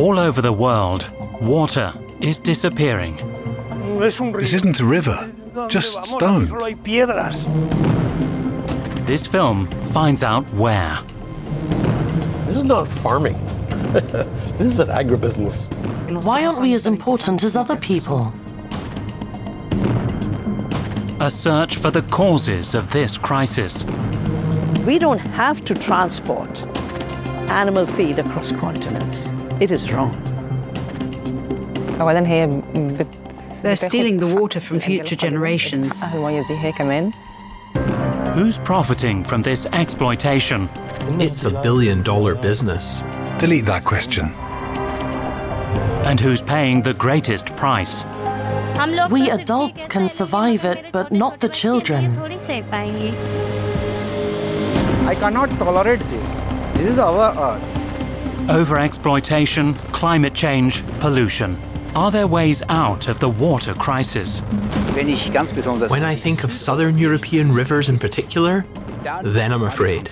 All over the world, water is disappearing. This isn't a river, just stones. This film finds out where. This is not farming. This is an agribusiness. Why aren't we as important as other people? A search for the causes of this crisis. We don't have to transport animal feed across continents. It is wrong. They're stealing the water from future generations. Who's profiting from this exploitation? It's $1 billion business. Delete that question. And who's paying the greatest price? We adults can survive it, but not the children. I cannot tolerate this. This is our earth. Overexploitation, climate change, pollution. Are there ways out of the water crisis? When I think of southern European rivers in particular, then I'm afraid.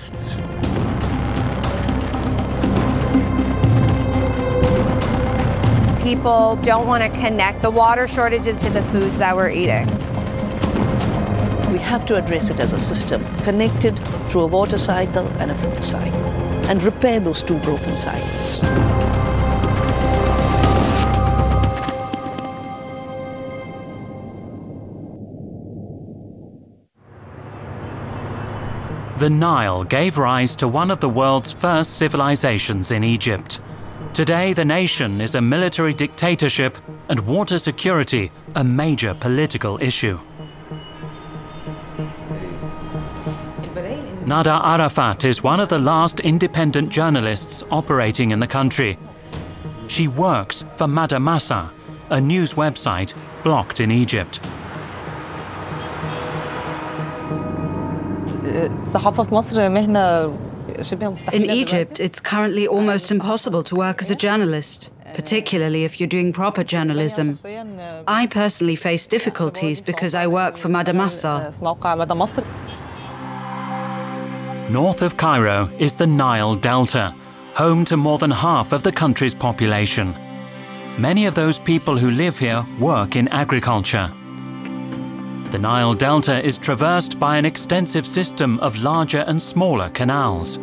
People don't want to connect the water shortages to the foods that we're eating. We have to address it as a system, connected through a water cycle and a food cycle, and repair those two broken cycles. The Nile gave rise to one of the world's first civilizations in Egypt. Today, the nation is a military dictatorship and water security a major political issue. Nada Arafat is one of the last independent journalists operating in the country. She works for Madamasa, a news website blocked in Egypt. In Egypt, it's currently almost impossible to work as a journalist, particularly if you're doing proper journalism. I personally face difficulties because I work for Madamasa. North of Cairo is the Nile Delta, home to more than half of the country's population. Many of those people who live here work in agriculture. The Nile Delta is traversed by an extensive system of larger and smaller canals.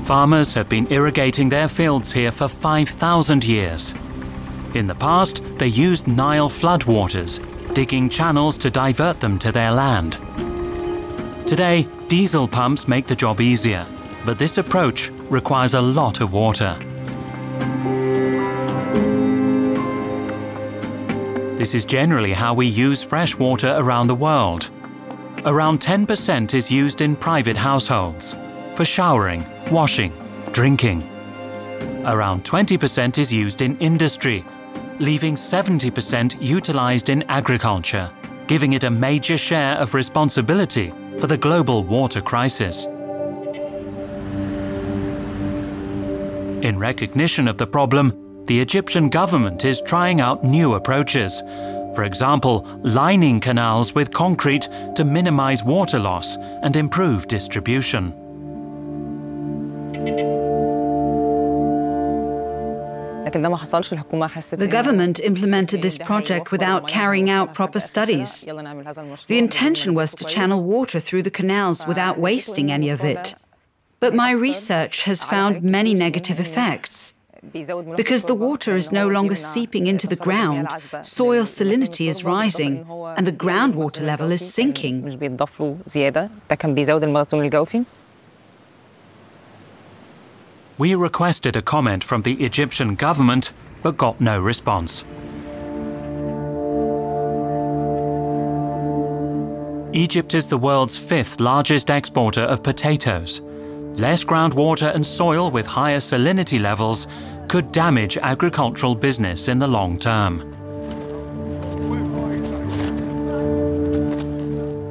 Farmers have been irrigating their fields here for 5,000 years. In the past, they used Nile floodwaters, digging channels to divert them to their land. Today, diesel pumps make the job easier, but this approach requires a lot of water. This is generally how we use fresh water around the world. Around 10% is used in private households, for showering, washing, drinking. Around 20% is used in industry, leaving 70% utilized in agriculture, giving it a major share of responsibility for the global water crisis. In recognition of the problem, the Egyptian government is trying out new approaches. For example, lining canals with concrete to minimize water loss and improve distribution. The government implemented this project without carrying out proper studies. The intention was to channel water through the canals without wasting any of it. But my research has found many negative effects. Because the water is no longer seeping into the ground, soil salinity is rising, and the groundwater level is sinking. We requested a comment from the Egyptian government, but got no response. Egypt is the world's 5th largest exporter of potatoes. Less groundwater and soil with higher salinity levels could damage agricultural business in the long term.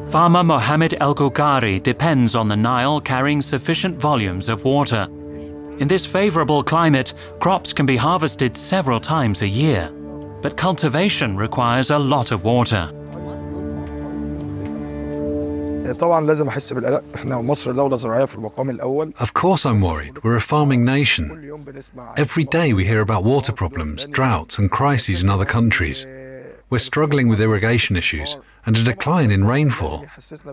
Farmer Mohammed El Goughari depends on the Nile carrying sufficient volumes of water. In this favorable climate, crops can be harvested several times a year. but cultivation requires a lot of water. Of course I'm worried. We're a farming nation. Every day we hear about water problems, droughts and crises in other countries. We're struggling with irrigation issues and a decline in rainfall.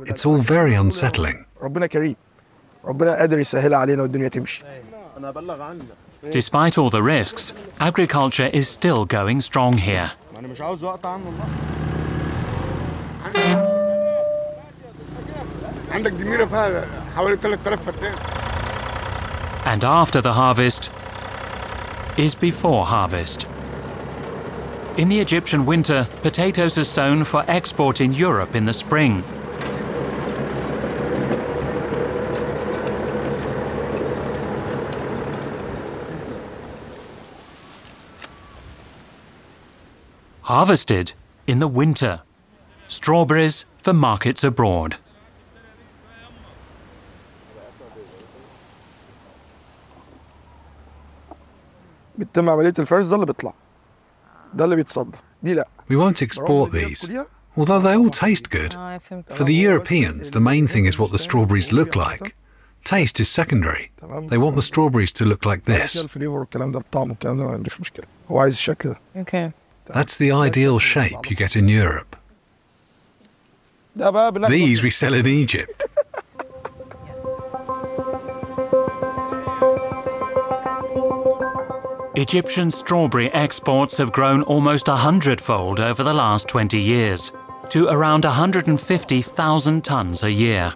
It's all very unsettling. Despite all the risks, agriculture is still going strong here. And after the harvest is before harvest. In the Egyptian winter, potatoes are sown for export in Europe in the spring. Harvested in the winter. Strawberries for markets abroad. We won't export these, although they all taste good. For the Europeans, the main thing is what the strawberries look like. Taste is secondary. They want the strawberries to look like this. Okay. That's the ideal shape you get in Europe. These we sell in Egypt. Egyptian strawberry exports have grown almost 100-fold over the last 20 years, to around 150,000 tons a year.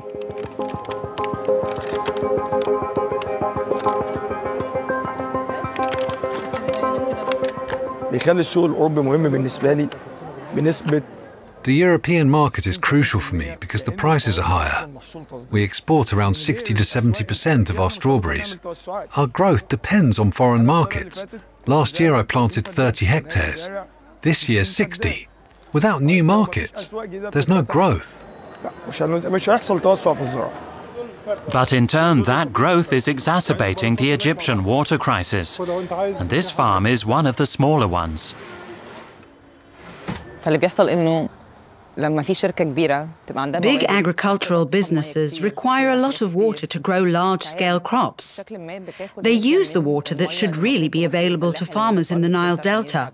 The European market is crucial for me because the prices are higher. We export around 60 to 70% of our strawberries. Our growth depends on foreign markets. Last year I planted 30 hectares. This year 60. Without new markets, there's no growth. But in turn, that growth is exacerbating the Egyptian water crisis. And this farm is one of the smaller ones. Big agricultural businesses require a lot of water to grow large-scale crops. They use the water that should really be available to farmers in the Nile Delta.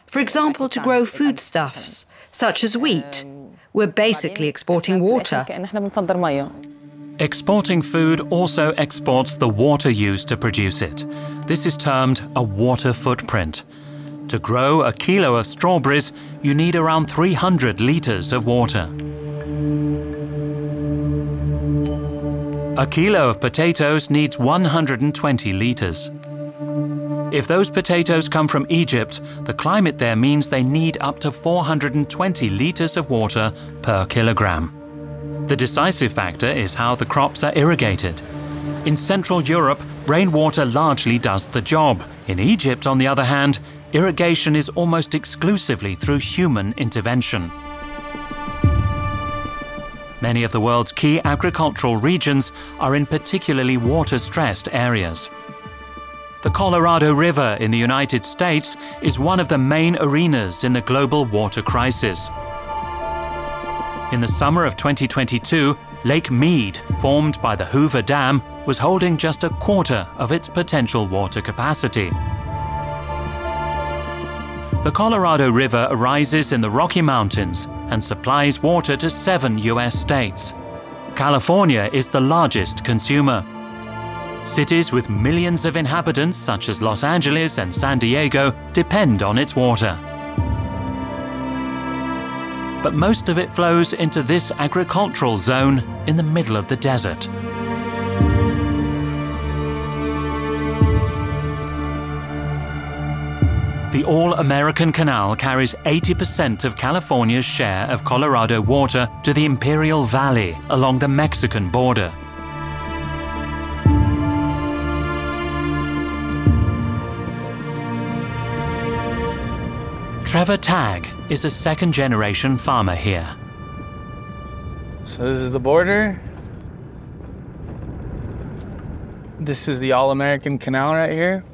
For example, to grow foodstuffs, such as wheat. We're basically exporting water. Exporting food also exports the water used to produce it. This is termed a water footprint. To grow a kilo of strawberries, you need around 300 litres of water. A kilo of potatoes needs 120 litres. If those potatoes come from Egypt, the climate there means they need up to 420 litres of water per kilogram. The decisive factor is how the crops are irrigated. In Central Europe, rainwater largely does the job. In Egypt, on the other hand, irrigation is almost exclusively through human intervention. Many of the world's key agricultural regions are in particularly water-stressed areas. The Colorado River in the United States is one of the main arenas in the global water crisis. In the summer of 2022, Lake Mead, formed by the Hoover Dam, was holding just a quarter of its potential water capacity. The Colorado River arises in the Rocky Mountains and supplies water to 7 US states. California is the largest consumer. Cities with millions of inhabitants, such as Los Angeles and San Diego, depend on its water. But most of it flows into this agricultural zone in the middle of the desert. The All-American Canal carries 80% of California's share of Colorado water to the Imperial Valley along the Mexican border. Trevor Tagg is a second-generation farmer here. So this is the border. This is the All-American Canal right here.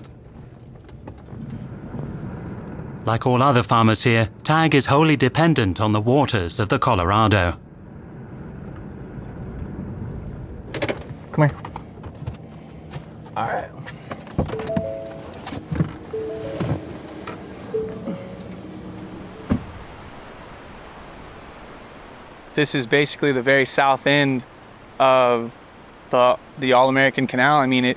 Like all other farmers here, Tag is wholly dependent on the waters of the Colorado. Come here. All right. This is basically the very south end of the All-American Canal. I mean,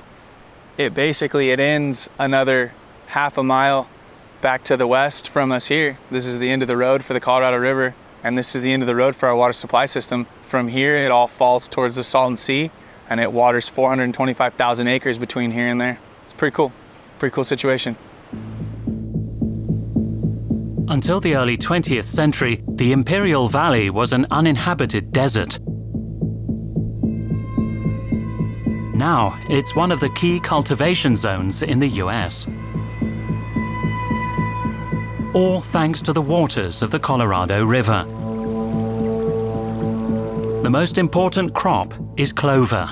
it basically ends another half a mile back to the west from us here. This is the end of the road for the Colorado River, and this is the end of the road for our water supply system. From here, it all falls towards the Salton Sea, and it waters 425,000 acres between here and there. It's pretty cool situation. Until the early 20th century, the Imperial Valley was an uninhabited desert. Now, it's one of the key cultivation zones in the US. All thanks to the waters of the Colorado River. The most important crop is clover,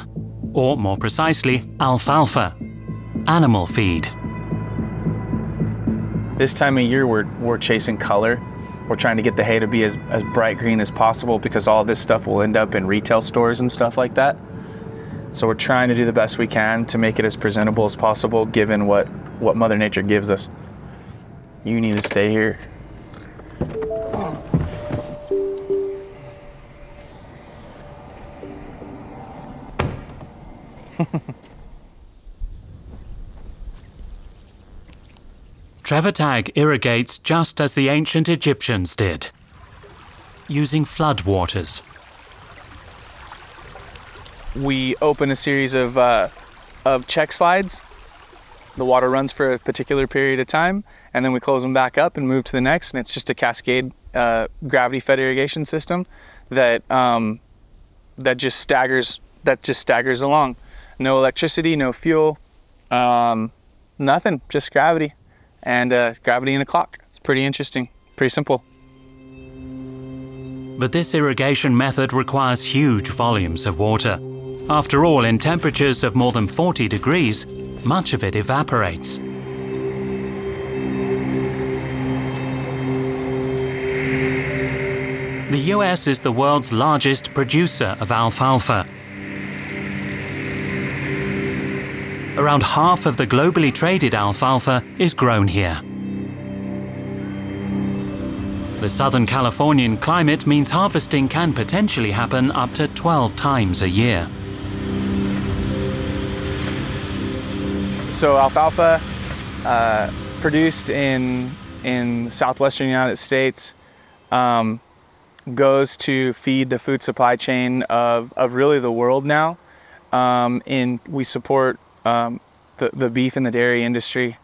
or more precisely, alfalfa, animal feed. This time of year, we're chasing color. We're trying to get the hay to be as bright green as possible because all this stuff will end up in retail stores and stuff like that. So we're trying to do the best we can to make it as presentable as possible given what Mother Nature gives us. You need to stay here. Trevor Tag irrigates just as the ancient Egyptians did, using flood waters. We open a series of check slides. The water runs for a particular period of time, and then we close them back up and move to the next, and it's just a cascade gravity-fed irrigation system that just staggers along. No electricity, no fuel, nothing, just gravity. And gravity and a clock. It's pretty interesting, pretty simple. But this irrigation method requires huge volumes of water. After all, in temperatures of more than 40 degrees, much of it evaporates. The US is the world's largest producer of alfalfa. Around half of the globally traded alfalfa is grown here. The Southern Californian climate means harvesting can potentially happen up to 12 times a year. So alfalfa, produced in southwestern United States, goes to feed the food supply chain of really the world now. We support the beef and the dairy industry,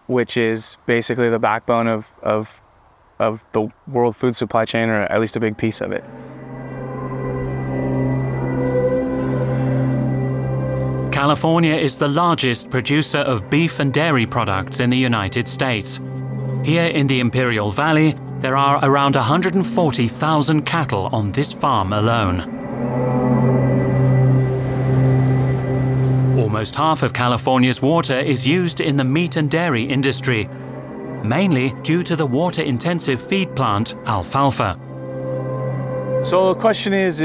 which is basically the backbone of the world food supply chain, or at least a big piece of it. California is the largest producer of beef and dairy products in the United States. Here in the Imperial Valley, there are around 140,000 cattle on this farm alone. Almost half of California's water is used in the meat and dairy industry, mainly due to the water-intensive feed plant, alfalfa. So the question is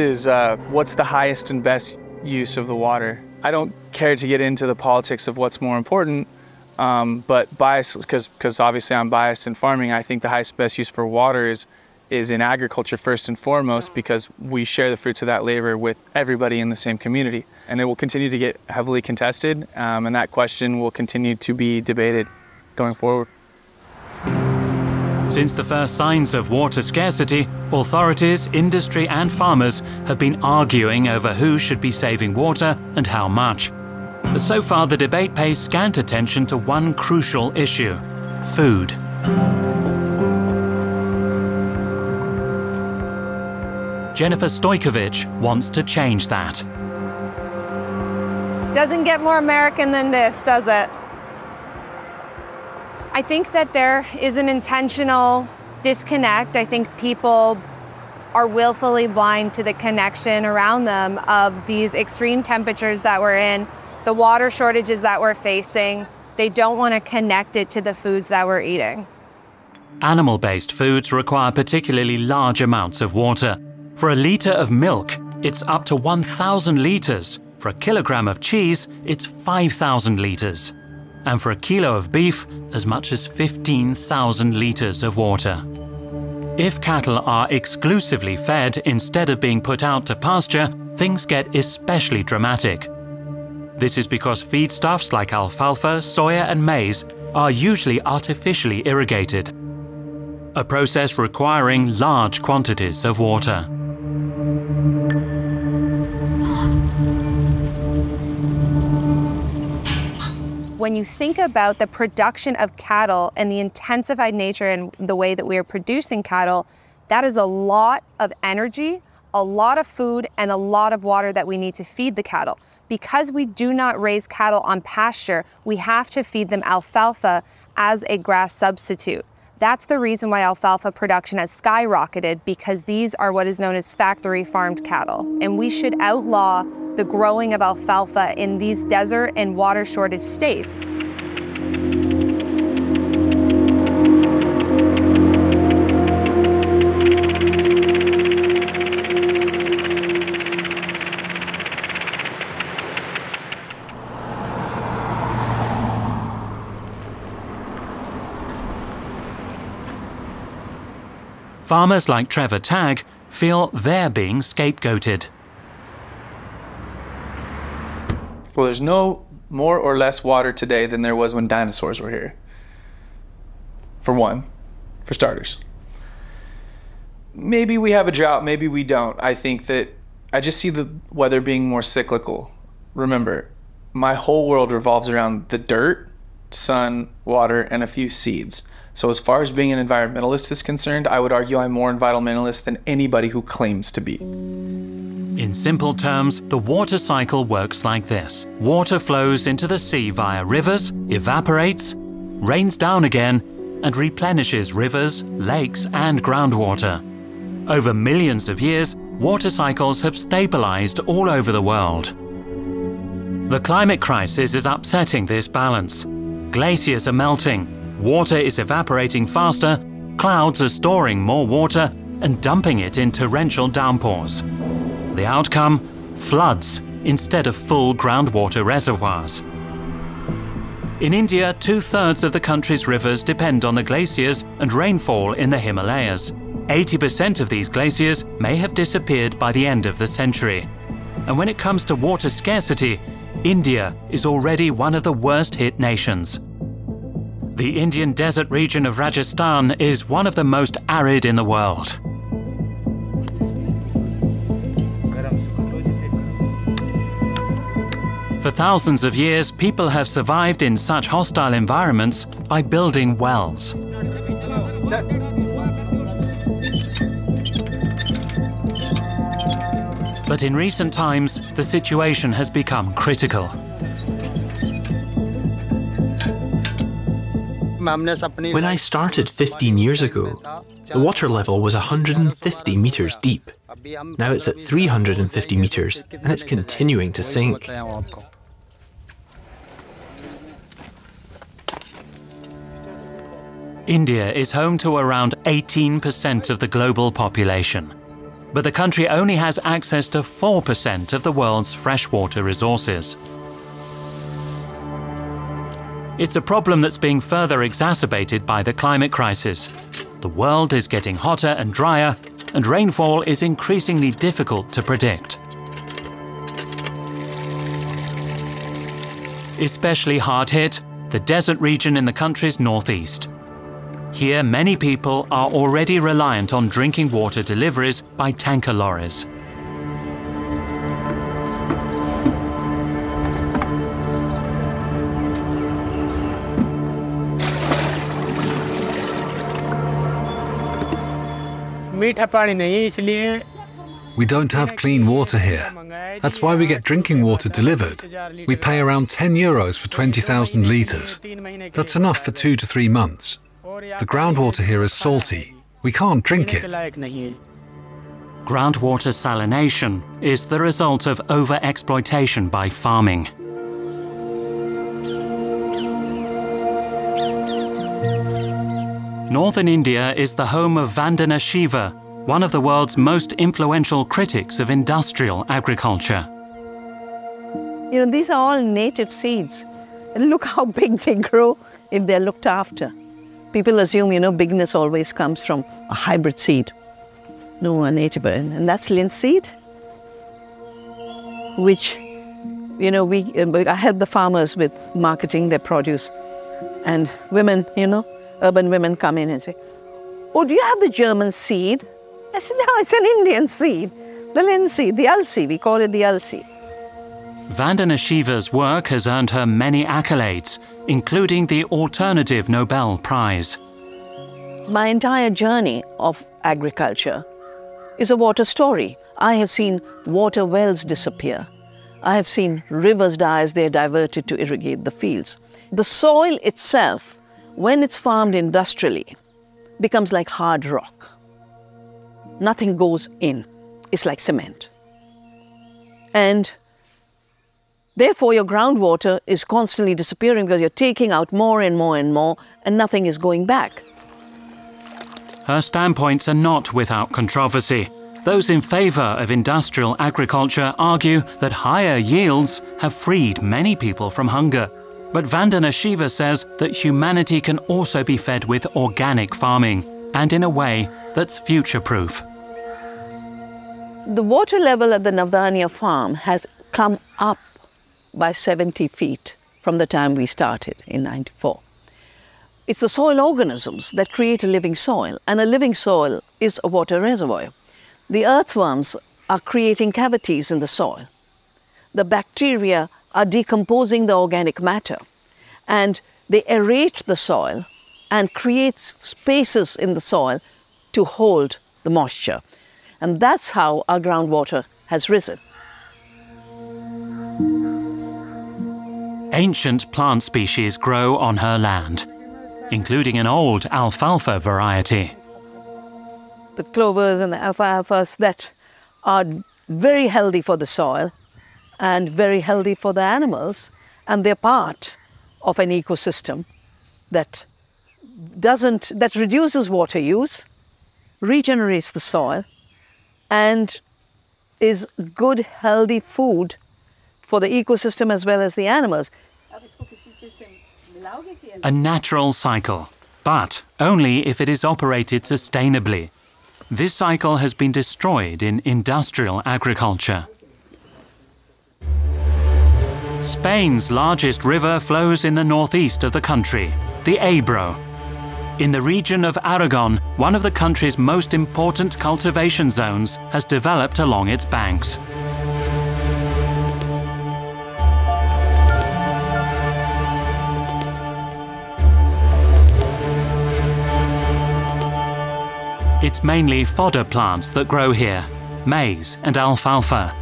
what's the highest and best use of the water? I don't care to get into the politics of what's more important, but because obviously I'm biased in farming, I think the highest best use for water is in agriculture first and foremost, because we share the fruits of that labor with everybody in the same community. And it will continue to get heavily contested, and that question will continue to be debated going forward. Since the first signs of water scarcity, authorities, industry and farmers have been arguing over who should be saving water and how much. But so far the debate pays scant attention to one crucial issue: food. Jennifer Stojkovic wants to change that. Doesn't get more American than this, does it? I think that there is an intentional disconnect. I think people are willfully blind to the connection around them of these extreme temperatures that we're in, the water shortages that we're facing. They don't want to connect it to the foods that we're eating. Animal-based foods require particularly large amounts of water. For a litre of milk, it's up to 1,000 litres. For a kilogram of cheese, it's 5,000 litres. And for a kilo of beef, as much as 15,000 litres of water. If cattle are exclusively fed instead of being put out to pasture, things get especially dramatic. This is because feedstuffs like alfalfa, soya and maize are usually artificially irrigated, a process requiring large quantities of water. When you think about the production of cattle and the intensified nature and the way that we are producing cattle, that is a lot of energy, a lot of food, and a lot of water that we need to feed the cattle. Because we do not raise cattle on pasture, we have to feed them alfalfa as a grass substitute. That's the reason why alfalfa production has skyrocketed, because these are what is known as factory farmed cattle. And we should outlaw the growing of alfalfa in these desert and water shortage states. Farmers like Trevor Tagg feel they're being scapegoated. Well, there's no more or less water today than there was when dinosaurs were here. For one, for starters. Maybe we have a drought, maybe we don't. I think that I just see the weather being more cyclical. Remember, my whole world revolves around the dirt, sun, water, and a few seeds. So as far as being an environmentalist is concerned, I would argue I'm more environmentalist than anybody who claims to be. In simple terms, the water cycle works like this. Water flows into the sea via rivers, evaporates, rains down again, and replenishes rivers, lakes, and groundwater. Over millions of years, water cycles have stabilized all over the world. The climate crisis is upsetting this balance. Glaciers are melting. Water is evaporating faster, clouds are storing more water and dumping it in torrential downpours. The outcome? Floods instead of full groundwater reservoirs. In India, 2/3 of the country's rivers depend on the glaciers and rainfall in the Himalayas. 80% of these glaciers may have disappeared by the end of the century. And when it comes to water scarcity, India is already one of the worst-hit nations. The Indian desert region of Rajasthan is one of the most arid in the world. For thousands of years, people have survived in such hostile environments by building wells. But in recent times, the situation has become critical. When I started 15 years ago, the water level was 150 meters deep. Now it's at 350 meters, and it's continuing to sink. India is home to around 18% of the global population. But the country only has access to 4% of the world's freshwater resources. It's a problem that's being further exacerbated by the climate crisis. The world is getting hotter and drier, and rainfall is increasingly difficult to predict. Especially hard hit, the desert region in the country's northeast. Here, many people are already reliant on drinking water deliveries by tanker lorries. We don't have clean water here. That's why we get drinking water delivered. We pay around 10 euros for 20,000 litres. That's enough for 2 to 3 months. The groundwater here is salty. We can't drink it. Groundwater salination is the result of over-exploitation by farming. Northern India is the home of Vandana Shiva, one of the world's most influential critics of industrial agriculture. You know, these are all native seeds. And look how big they grow if they're looked after. People assume, you know, bigness always comes from a hybrid seed. No, a native, and that's linseed, which, you know, I help the farmers with marketing their produce. And women, you know, urban women come in and say, "Oh, do you have the German seed?" I said, "No, it's an Indian seed. The linseed, the ulsi, we call it the ulsi." Vandana Shiva's work has earned her many accolades, including the Alternative Nobel Prize. My entire journey of agriculture is a water story. I have seen water wells disappear. I have seen rivers die as they're diverted to irrigate the fields. The soil itself, when it's farmed industrially, becomes like hard rock. Nothing goes in. It's like cement. And therefore, your groundwater is constantly disappearing because you're taking out more and more and more, and nothing is going back. Her standpoints are not without controversy. Those in favour of industrial agriculture argue that higher yields have freed many people from hunger. But Vandana Shiva says that humanity can also be fed with organic farming, and in a way that's future-proof. The water level at the Navdanya farm has come up by 70 feet from the time we started in '94. It's the soil organisms that create a living soil, and a living soil is a water reservoir. The earthworms are creating cavities in the soil. The bacteria are decomposing the organic matter, and they aerate the soil and create spaces in the soil to hold the moisture. And that's how our groundwater has risen. Ancient plant species grow on her land, including an old alfalfa variety. The clovers and the alfalfas that are very healthy for the soil and very healthy for the animals, and they're part of an ecosystem that reduces water use, regenerates the soil, and is good, healthy food for the ecosystem as well as the animals. A natural cycle, but only if it is operated sustainably. This cycle has been destroyed in industrial agriculture. Spain's largest river flows in the northeast of the country, the Ebro. In the region of Aragon, one of the country's most important cultivation zones has developed along its banks. It's mainly fodder plants that grow here, maize and alfalfa.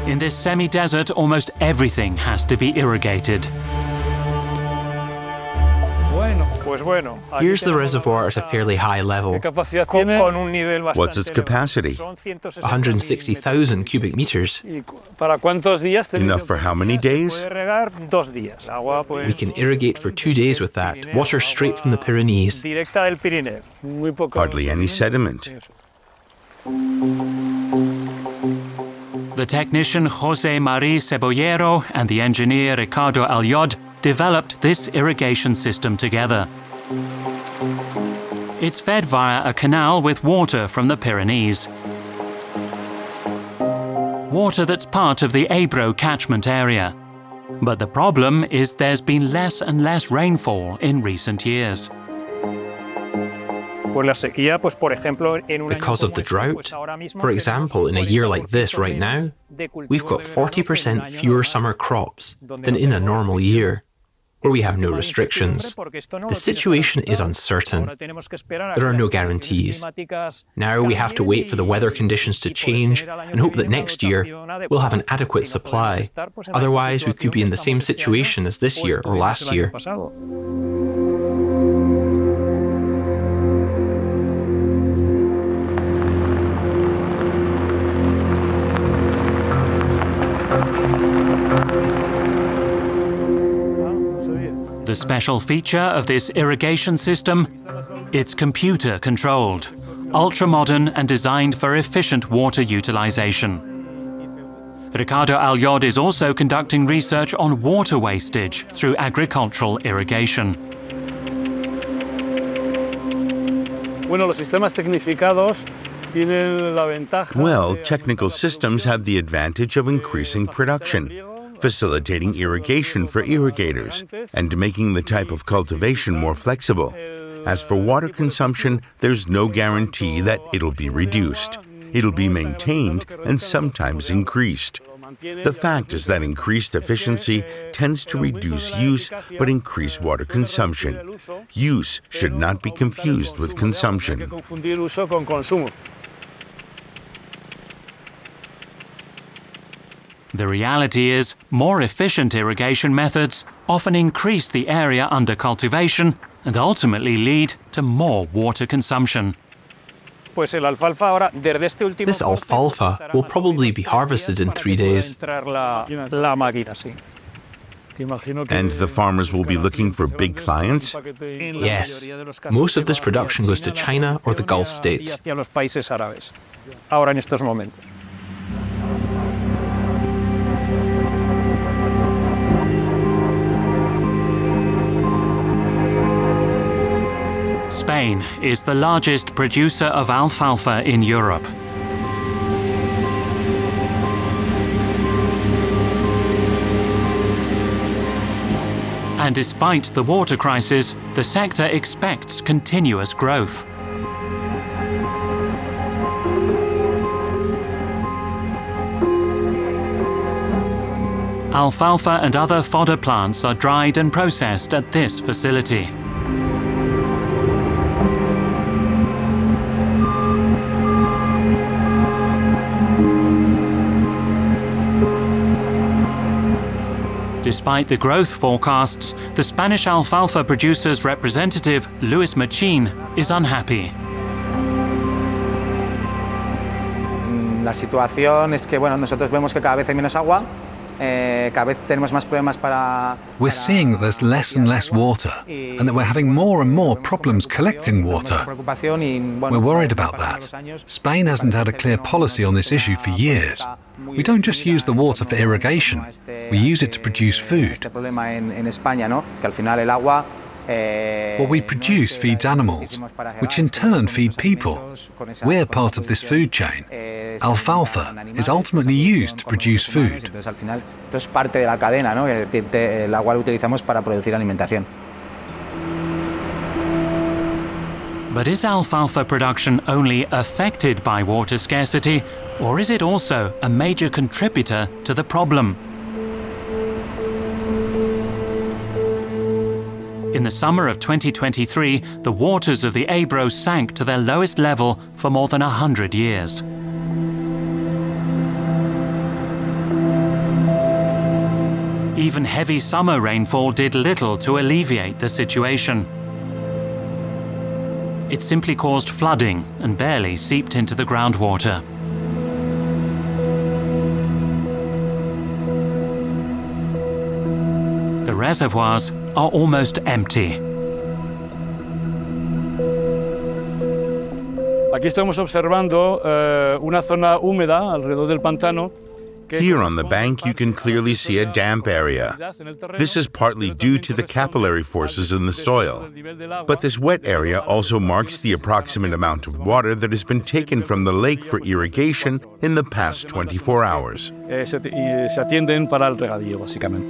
In this semi-desert, almost everything has to be irrigated. Here's the reservoir at a fairly high level. What's its capacity? 160,000 cubic meters. Enough for how many days? We can irrigate for 2 days with that, water straight from the Pyrenees. Hardly any sediment. The technician José María Cebollero and the engineer Ricardo Alyod developed this irrigation system together. It's fed via a canal with water from the Pyrenees. Water that's part of the Ebro catchment area. But the problem is there's been less and less rainfall in recent years. Because of the drought, for example, in a year like this right now, we've got 40% fewer summer crops than in a normal year, where we have no restrictions. The situation is uncertain. There are no guarantees. Now we have to wait for the weather conditions to change and hope that next year we'll have an adequate supply. Otherwise, we could be in the same situation as this year or last year. The Another special feature of this irrigation system, it's computer-controlled, ultra-modern and designed for efficient water utilization. Ricardo Aljod is also conducting research on water wastage through agricultural irrigation. Well, technical systems have the advantage of increasing production, facilitating irrigation for irrigators, and making the type of cultivation more flexible. As for water consumption, there's no guarantee that it'll be reduced. It'll be maintained and sometimes increased. The fact is that increased efficiency tends to reduce use but increase water consumption. Use should not be confused with consumption. The reality is, more efficient irrigation methods often increase the area under cultivation and ultimately lead to more water consumption. This alfalfa will probably be harvested in 3 days. And the farmers will be looking for big clients? Yes. Most of this production goes to China or the Gulf states. Spain is the largest producer of alfalfa in Europe. And despite the water crisis, the sector expects continuous growth. Alfalfa and other fodder plants are dried and processed at this facility. Despite the growth forecasts, the Spanish alfalfa producers' representative, Luis Machin, is unhappy. La situación es que, bueno, nosotros vemos que cada vez hay menos agua, cada vez tenemos más problemas para... We're seeing that there's less and less water, and that we're having more and more problems collecting water. We're worried about that. Spain hasn't had a clear policy on this issue for years. We don't just use the water for irrigation, we use it to produce food. What we produce feeds animals, which in turn feed people. We're part of this food chain. Alfalfa is ultimately used to produce food. But is alfalfa production only affected by water scarcity, or is it also a major contributor to the problem? In the summer of 2023, the waters of the Ebro sank to their lowest level for more than 100 years. Even heavy summer rainfall did little to alleviate the situation. It simply caused flooding and barely seeped into the groundwater. The reservoirs are almost empty. Aquí estamos observando una zona húmeda alrededor del pantano. Here on the bank, you can clearly see a damp area. This is partly due to the capillary forces in the soil. But this wet area also marks the approximate amount of water that has been taken from the lake for irrigation in the past 24 hours. Se atienden para el regadío, básicamente.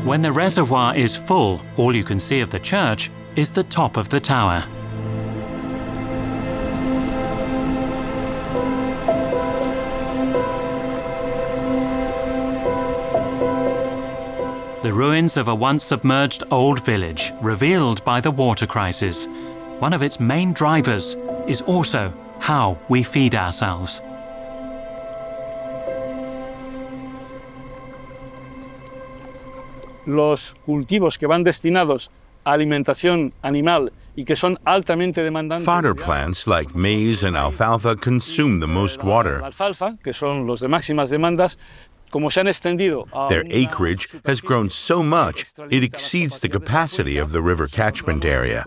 When the reservoir is full, all you can see of the church is the top of the tower. The ruins of a once submerged old village, revealed by the water crisis. One of its main drivers is also how we feed ourselves. Los cultivos que van destinados a alimentación animal y que son altamente demandantes. Fodder plants like maize and alfalfa consume the most water. La alfalfa, que son los de máximas demandas, Their acreage has grown so much it exceeds the capacity of the river catchment area.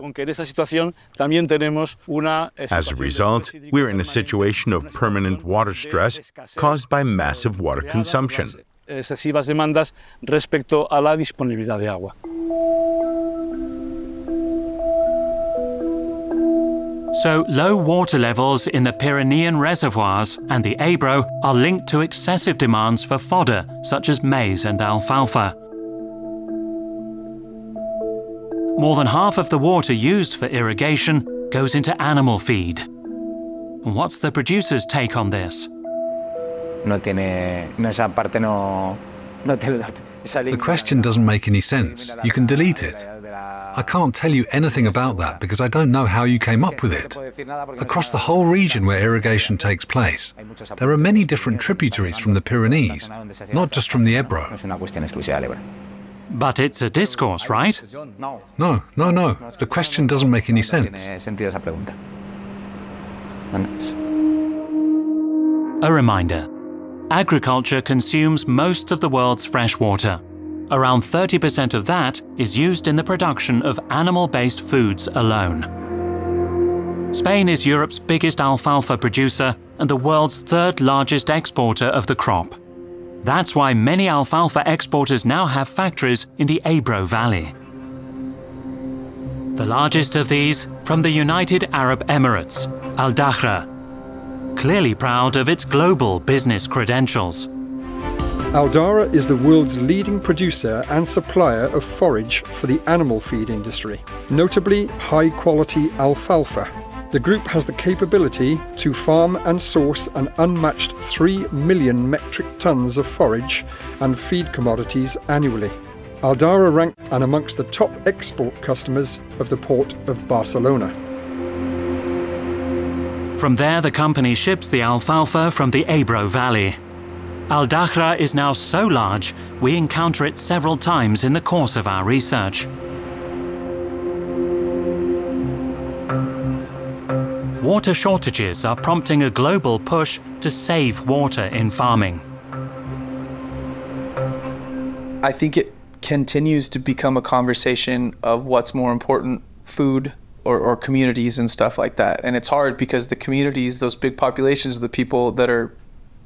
As a result, we're in a situation of permanent water stress caused by massive water consumption. So low water levels in the Pyrenean reservoirs and the Ebro are linked to excessive demands for fodder such as maize and alfalfa. More than half of the water used for irrigation goes into animal feed. And what's the producer's take on this? The question doesn't make any sense. You can delete it. I can't tell you anything about that because I don't know how you came up with it. Across the whole region where irrigation takes place, there are many different tributaries from the Pyrenees, not just from the Ebro. But it's a discourse, right? No. The question doesn't make any sense. A reminder. Agriculture consumes most of the world's fresh water. Around 30% of that is used in the production of animal-based foods alone. Spain is Europe's biggest alfalfa producer and the world's third largest exporter of the crop. That's why many alfalfa exporters now have factories in the Ebro Valley. The largest of these from the United Arab Emirates, Al Dhahra, clearly proud of its global business credentials. Al Dhahra is the world's leading producer and supplier of forage for the animal feed industry, notably high-quality alfalfa. The group has the capability to farm and source an unmatched 3 million metric tons of forage and feed commodities annually. Al Dhahra ranked and amongst the top export customers of the port of Barcelona. From there, the company ships the alfalfa from the Ebro Valley. Al Dhahra is now so large, we encounter it several times in the course of our research. Water shortages are prompting a global push to save water in farming. I think it continues to become a conversation of what's more important, food or communities and stuff like that. And it's hard because the communities, those big populations of the people that are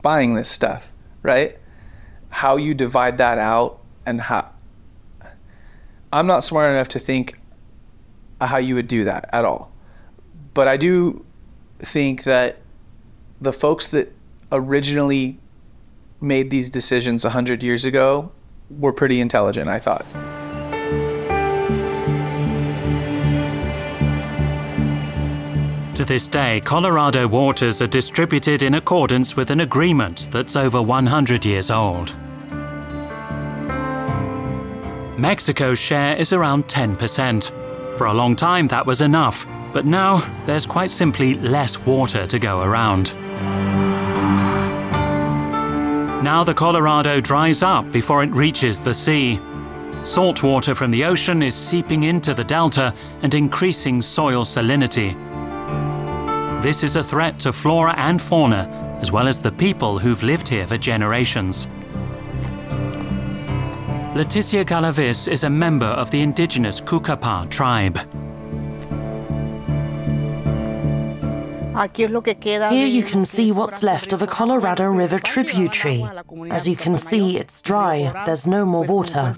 buying this stuff, right? How you divide that out and how... I'm not smart enough to think how you would do that at all. But I do think that the folks that originally made these decisions 100 years ago were pretty intelligent, I thought. To this day, Colorado waters are distributed in accordance with an agreement that's over 100 years old. Mexico's share is around 10%. For a long time that was enough, but now there's quite simply less water to go around. Now the Colorado dries up before it reaches the sea. Salt water from the ocean is seeping into the delta and increasing soil salinity. This is a threat to flora and fauna, as well as the people who've lived here for generations. Leticia Galavis is a member of the indigenous Cucapá tribe. Here you can see what's left of a Colorado River tributary. As you can see, it's dry, there's no more water.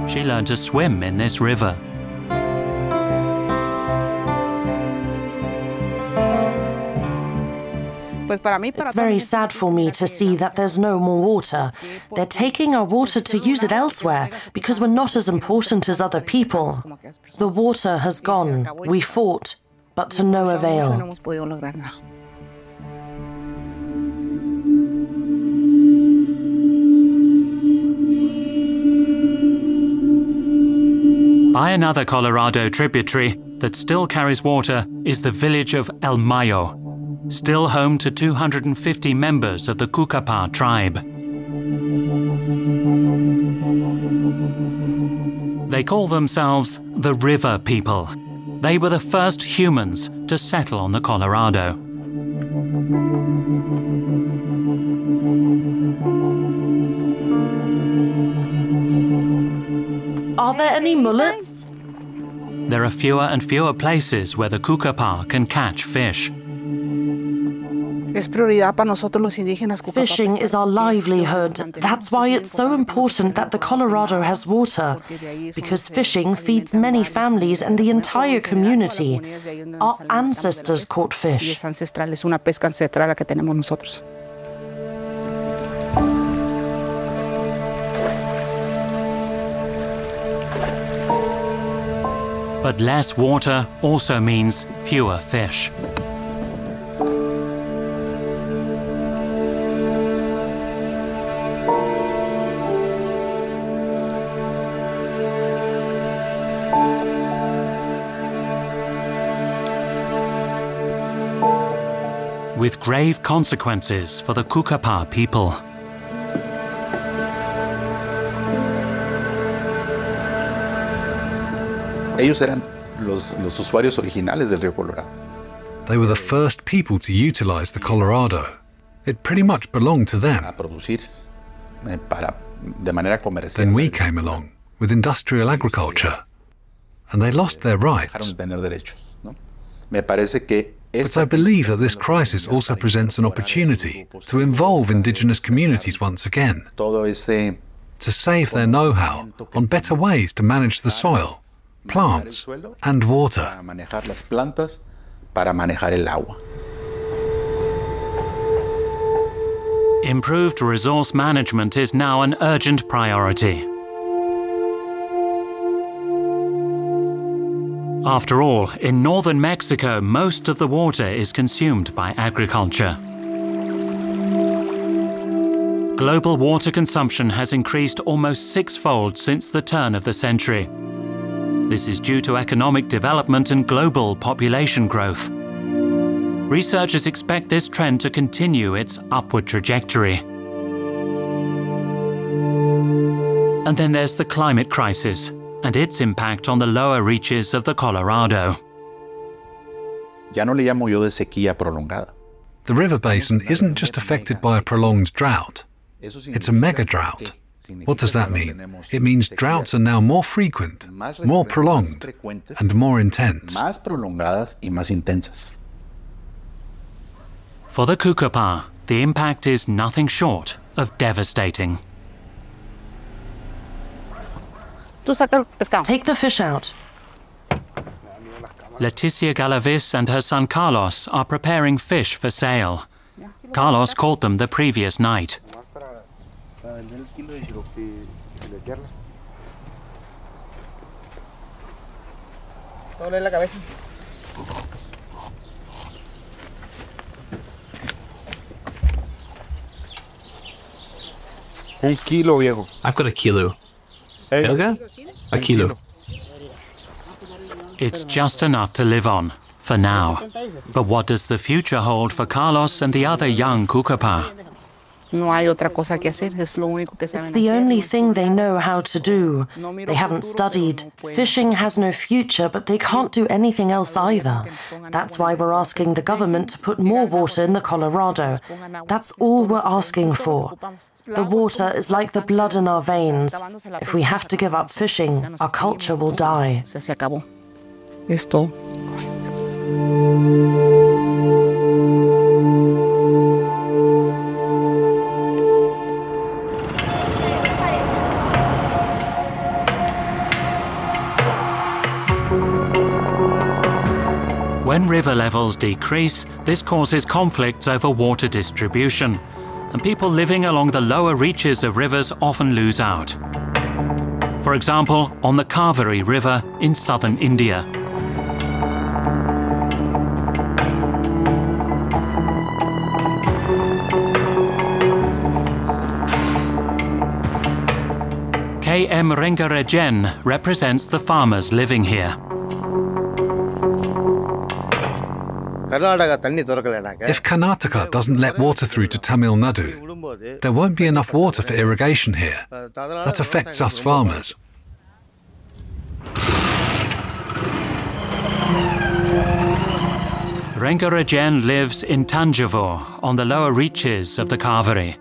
She learned to swim in this river. It's very sad for me to see that there's no more water. They're taking our water to use it elsewhere because we're not as important as other people. The water has gone. We fought, but to no avail. By another Colorado tributary that still carries water is the village of El Mayo, still home to 250 members of the Cucapá tribe. They call themselves the River People. They were the first humans to settle on the Colorado. Are there any mullets? There are fewer and fewer places where the kukapa can catch fish. Fishing is our livelihood. That's why it's so important that the Colorado has water, because fishing feeds many families and the entire community. Our ancestors caught fish. But less water also means fewer fish. With grave consequences for the Kukapa people. Ellos eran los usuarios originales del río Colorado. They were the first people to utilize the Colorado. It pretty much belonged to them. Then we came along with industrial agriculture, and they lost their rights. But I believe that this crisis also presents an opportunity to involve indigenous communities once again, to save their know-how on better ways to manage the soil, plants and water. Improved resource management is now an urgent priority. After all, in northern Mexico, most of the water is consumed by agriculture. Global water consumption has increased almost sixfold since the turn of the century. This is due to economic development and global population growth. Researchers expect this trend to continue its upward trajectory. And then there's the climate crisis and its impact on the lower reaches of the Colorado. The river basin isn't just affected by a prolonged drought. It's a mega drought. What does that mean? It means droughts are now more frequent, more prolonged, and more intense. For the Kukapa, the impact is nothing short of devastating. Take the fish out. Leticia Galavis and her son Carlos are preparing fish for sale. Carlos caught them the previous night. I've got a kilo. Helga? A kilo. It's just enough to live on, for now. But what does the future hold for Carlos and the other young Kukapa? It's the only thing they know how to do. They haven't studied. Fishing has no future, but they can't do anything else either. That's why we're asking the government to put more water in the Colorado. That's all we're asking for. The water is like the blood in our veins. If we have to give up fishing, our culture will die. When river levels decrease, this causes conflicts over water distribution, and people living along the lower reaches of rivers often lose out. For example, on the Kaveri River in southern India. K.M. Rengarejen represents the farmers living here. If Karnataka doesn't let water through to Tamil Nadu, there won't be enough water for irrigation here. That affects us farmers. Rengarejen lives in Tanjavur, on the lower reaches of the Kaveri.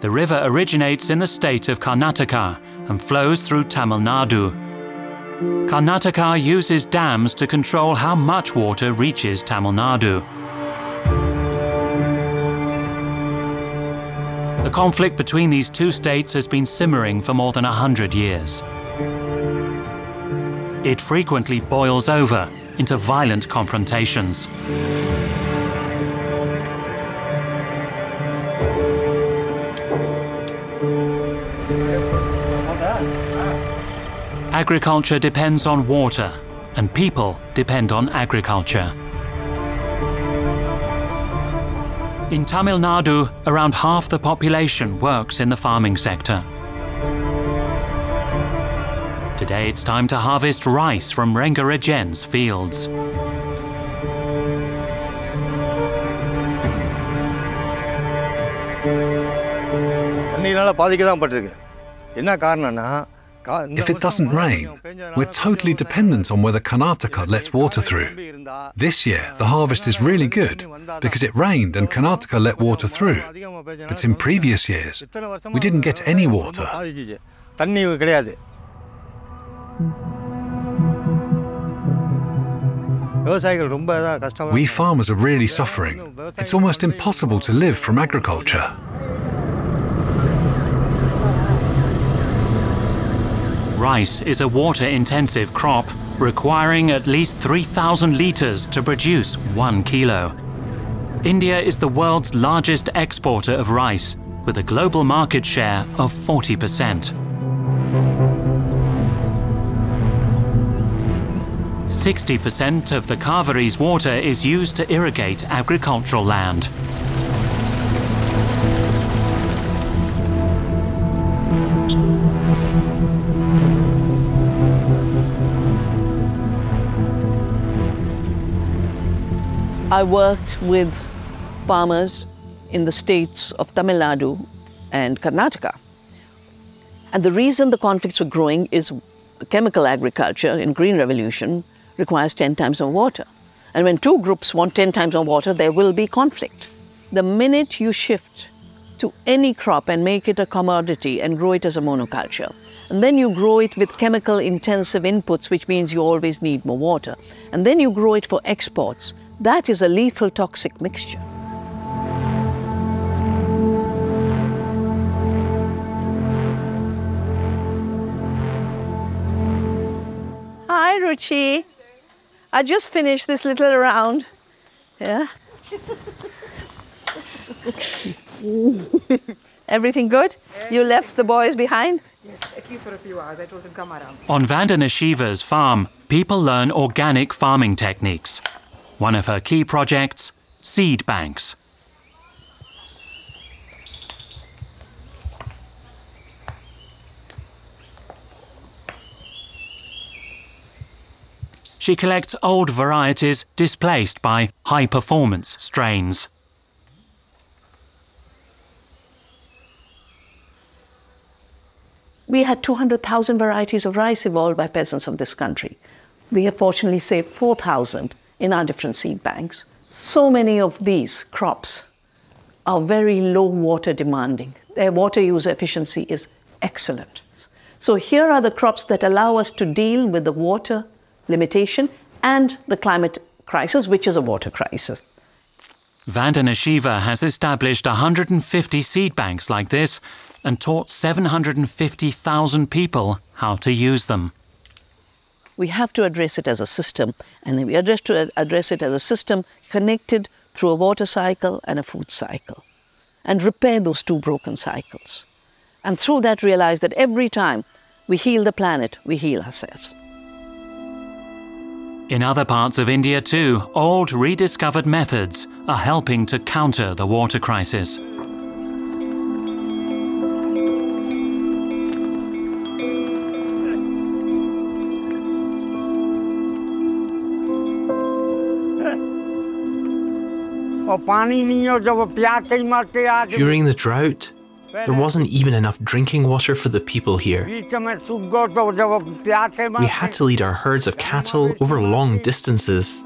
The river originates in the state of Karnataka and flows through Tamil Nadu, Karnataka uses dams to control how much water reaches Tamil Nadu. The conflict between these two states has been simmering for more than 100 years. It frequently boils over into violent confrontations. Agriculture depends on water, and people depend on agriculture. In Tamil Nadu, around half the population works in the farming sector. Today it's time to harvest rice from Rengarajen's fields. If it doesn't rain, we're totally dependent on whether Karnataka lets water through. This year, the harvest is really good because it rained and Karnataka let water through. But in previous years, we didn't get any water. We farmers are really suffering. It's almost impossible to live from agriculture. Rice is a water-intensive crop, requiring at least 3,000 litres to produce 1 kilo. India is the world's largest exporter of rice, with a global market share of 40%. 60% of the Kaveri's water is used to irrigate agricultural land. I worked with farmers in the states of Tamil Nadu and Karnataka. And the reason the conflicts were growing is the chemical agriculture in Green Revolution requires 10 times more water. And when two groups want 10 times more water, there will be conflict. The minute you shift to any crop and make it a commodity and grow it as a monoculture, and then you grow it with chemical-intensive inputs, which means you always need more water, and then you grow it for exports, that is a lethal toxic mixture. Hi, Ruchi. I just finished this little round. Yeah? Everything good? You left the boys behind? Yes, at least for a few hours. I told them come around. On Vandana Shiva's farm, people learn organic farming techniques. One of her key projects, seed banks. She collects old varieties displaced by high-performance strains. We had 200,000 varieties of rice evolved by peasants of this country. We have fortunately saved 4,000 in our different seed banks. So many of these crops are very low water demanding. Their water use efficiency is excellent. So here are the crops that allow us to deal with the water limitation and the climate crisis, which is a water crisis. Vandana Shiva has established 150 seed banks like this and taught 750,000 people how to use them. We have to address it as a system, and we address it as a system connected through a water cycle and a food cycle, and repair those two broken cycles. And through that realize that every time we heal the planet, we heal ourselves. In other parts of India too, old rediscovered methods are helping to counter the water crisis. During the drought, there wasn't even enough drinking water for the people here. We had to lead our herds of cattle over long distances.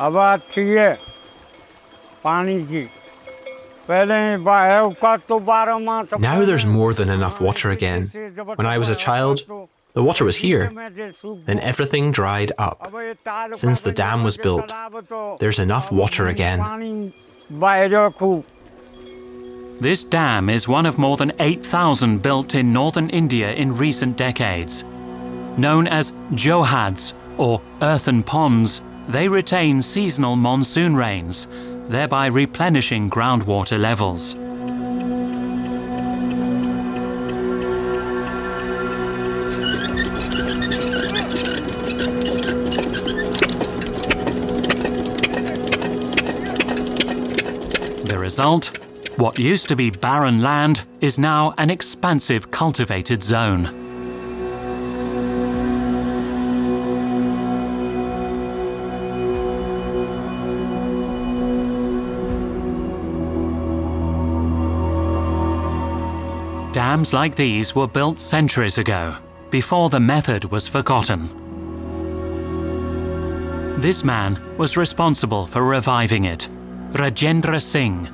अब बात की है पानी की Now there's more than enough water again. When I was a child, the water was here. Then everything dried up. Since the dam was built, there's enough water again. This dam is one of more than 8,000 built in northern India in recent decades. Known as johads, or earthen ponds, they retain seasonal monsoon rains, thereby replenishing groundwater levels. The result? What used to be barren land is now an expansive cultivated zone. Dams like these were built centuries ago, before the method was forgotten. This man was responsible for reviving it, Rajendra Singh,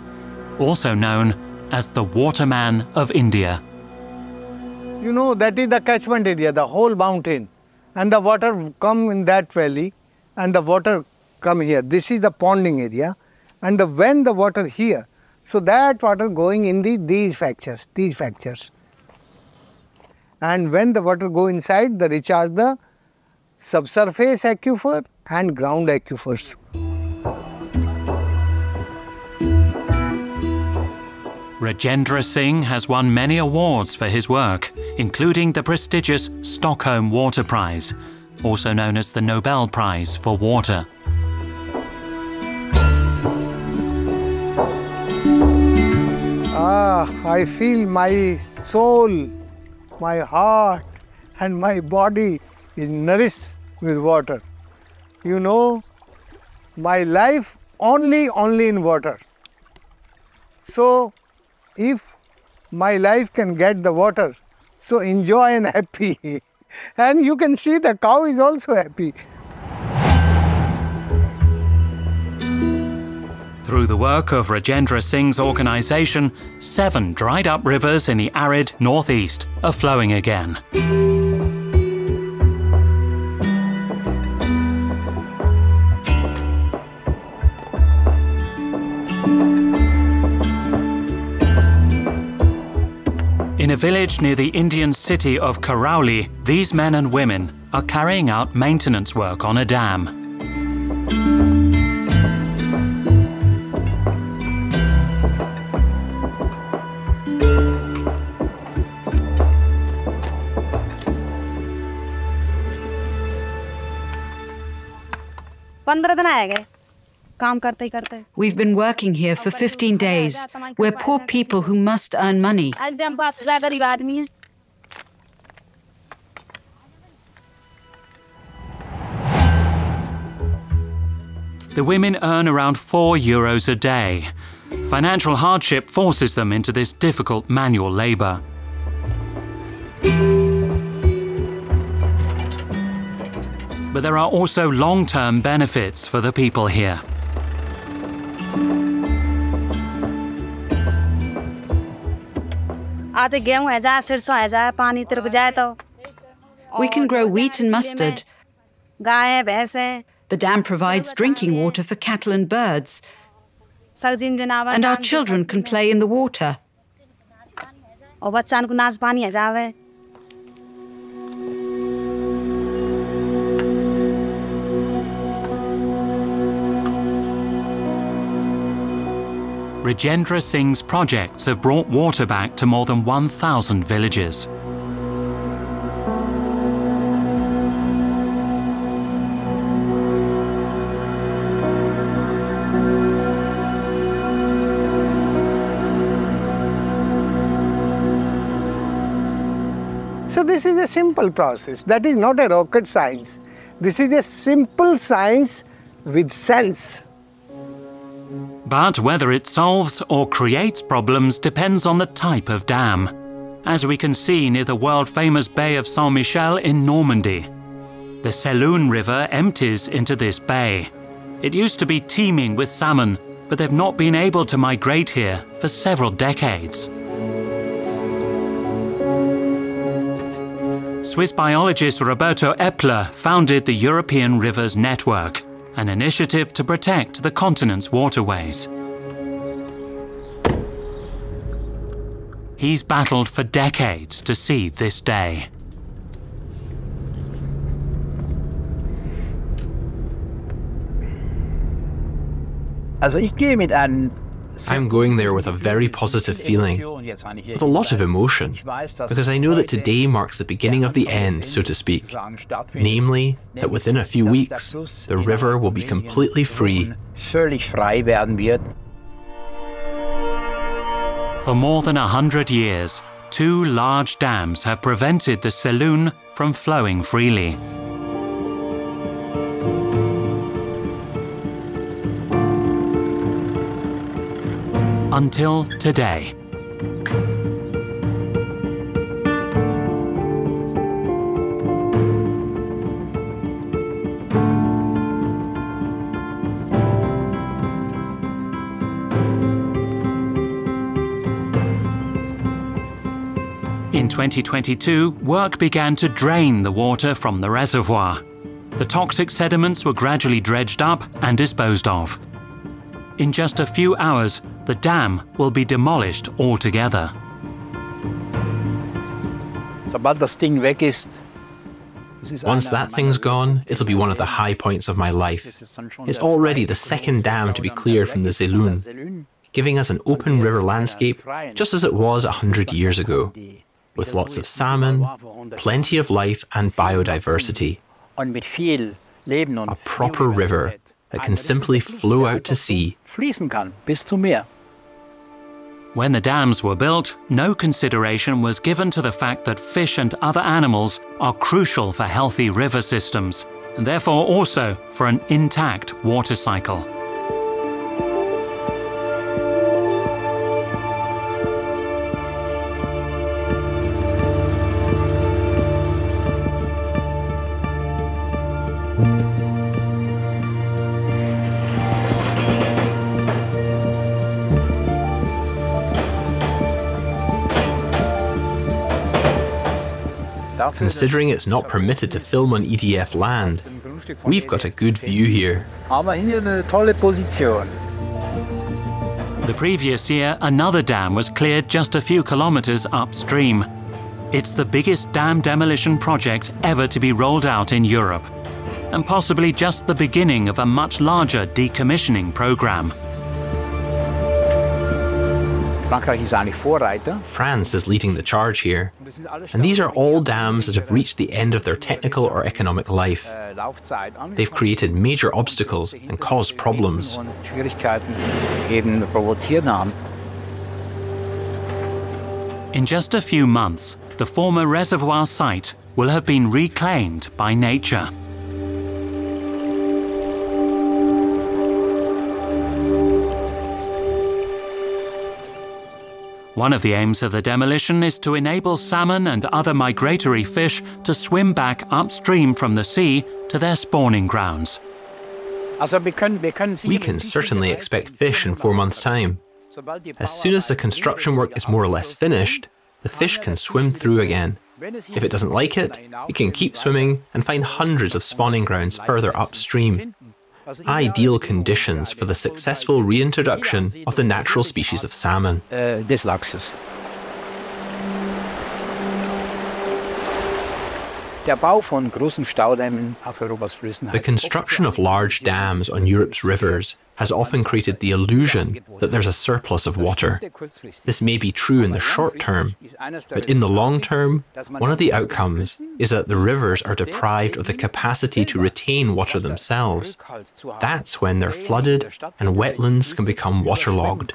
also known as the Waterman of India. You know, that is the catchment area, the whole mountain. And the water come in that valley and the water come here. This is the ponding area. And when the water here, so that water going in these fractures. And when the water go inside, they recharge the subsurface aquifer and ground aquifers. Rajendra Singh has won many awards for his work, including the prestigious Stockholm Water Prize, also known as the Nobel Prize for Water. I feel my soul, my heart and my body is nourished with water. You know, my life only in water. So, if my life can get the water, so enjoy and happy. And you can see the cow is also happy. Through the work of Rajendra Singh's organisation, 7 dried-up rivers in the arid northeast are flowing again. In a village near the Indian city of Karauli, these men and women are carrying out maintenance work on a dam. We've been working here for 15 days. We're poor people who must earn money. The women earn around €4 a day. Financial hardship forces them into this difficult manual labour. But there are also long-term benefits for the people here. We can grow wheat and mustard. The dam provides drinking water for cattle and birds. And our children can play in the water. Rajendra Singh's projects have brought water back to more than 1,000 villages. So this is a simple process. That is not a rocket science. This is a simple science with sense. But whether it solves or creates problems depends on the type of dam, as we can see near the world-famous Bay of Saint-Michel in Normandy. The Sélune River empties into this bay, It used to be teeming with salmon, but they've not been able to migrate here for several decades. Swiss biologist Roberto Epler founded the European Rivers Network, an initiative to protect the continent's waterways. He's battled for decades to see this day. I'm going there with a very positive feeling, with a lot of emotion, because I know that today marks the beginning of the end, so to speak. Namely, that within a few weeks, the river will be completely free. For more than 100 years, 2 large dams have prevented the Sélune from flowing freely. Until today. In 2022, work began to drain the water from the reservoir. The toxic sediments were gradually dredged up and disposed of. In just a few hours, the dam will be demolished altogether. Once that thing's gone, it'll be one of the high points of my life. It's already the second dam to be cleared from the Sélune, giving us an open river landscape just as it was 100 years ago, with lots of salmon, plenty of life and biodiversity. A proper river that can simply flow out to sea. When the dams were built, no consideration was given to the fact that fish and other animals are crucial for healthy river systems, and therefore also for an intact water cycle. Considering it's not permitted to film on EDF land, we've got a good view here. The previous year, another dam was cleared just a few kilometers upstream. It's the biggest dam demolition project ever to be rolled out in Europe, and possibly just the beginning of a much larger decommissioning program. France is leading the charge here, and these are all dams that have reached the end of their technical or economic life. They've created major obstacles and caused problems. In just a few months, the former reservoir site will have been reclaimed by nature. One of the aims of the demolition is to enable salmon and other migratory fish to swim back upstream from the sea to their spawning grounds. We can certainly expect fish in 4 months' time. As soon as the construction work is more or less finished, the fish can swim through again. If it doesn't like it, it can keep swimming and find hundreds of spawning grounds further upstream. Ideal conditions for the successful reintroduction of the natural species of salmon. The construction of large dams on Europe's rivers has often created the illusion that there's a surplus of water. This may be true in the short term, but in the long term, one of the outcomes is that the rivers are deprived of the capacity to retain water themselves. That's when they're flooded and wetlands can become waterlogged.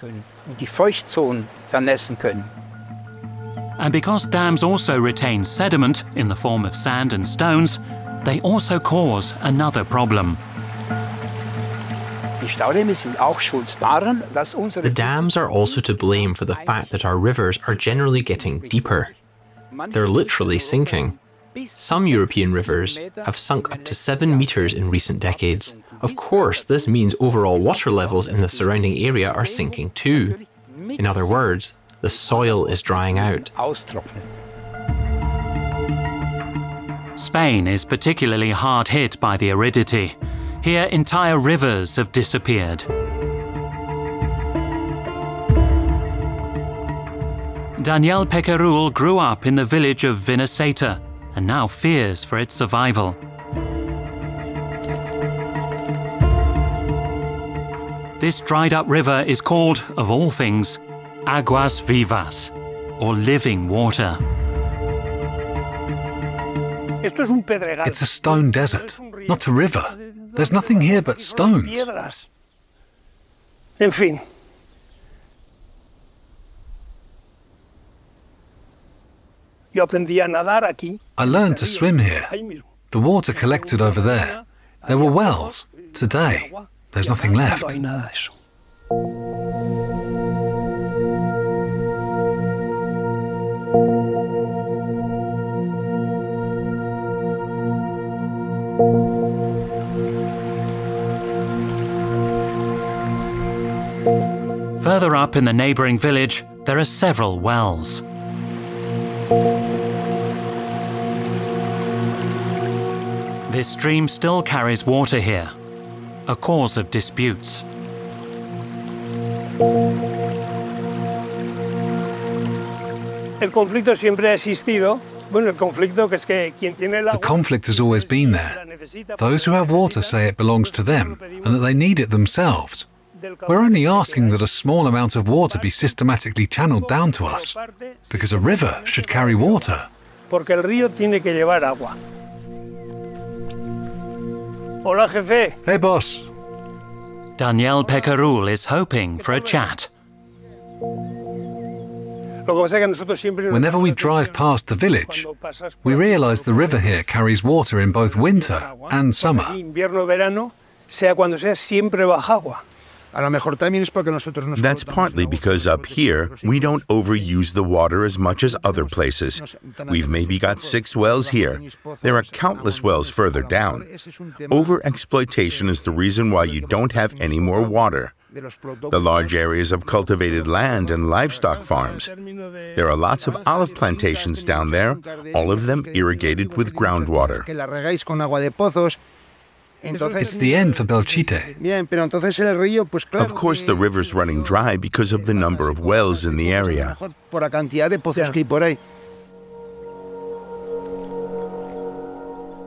And because dams also retain sediment in the form of sand and stones, they also cause another problem. The dams are also to blame for the fact that our rivers are generally getting deeper. They're literally sinking. Some European rivers have sunk up to 7 meters in recent decades. Of course, this means overall water levels in the surrounding area are sinking too. In other words, the soil is drying out. Spain is particularly hard hit by the aridity. Here, entire rivers have disappeared. Daniel Pequerul grew up in the village of Vinaceta and now fears for its survival. This dried-up river is called, of all things, aguas vivas, or living water. It's a stone desert, not a river. There's nothing here but stones. I learned to swim here. The water collected over there. There were wells. Today, there's nothing left. Further up in the neighbouring village, there are several wells. This stream still carries water here, a cause of disputes. The conflict has always been there. Those who have water say it belongs to them and that they need it themselves. We're only asking that a small amount of water be systematically channeled down to us, because a river should carry water. Hey, boss. Daniel Pequerul is hoping for a chat. Whenever we drive past the village, we realize the river here carries water in both winter and summer. That's partly because up here, we don't overuse the water as much as other places. We've maybe got 6 wells here. There are countless wells further down. Overexploitation is the reason why you don't have any more water. The large areas of cultivated land and livestock farms. There are lots of olive plantations down there, all of them irrigated with groundwater. It's the end for Belchite. Of course, the river's running dry because of the number of wells in the area.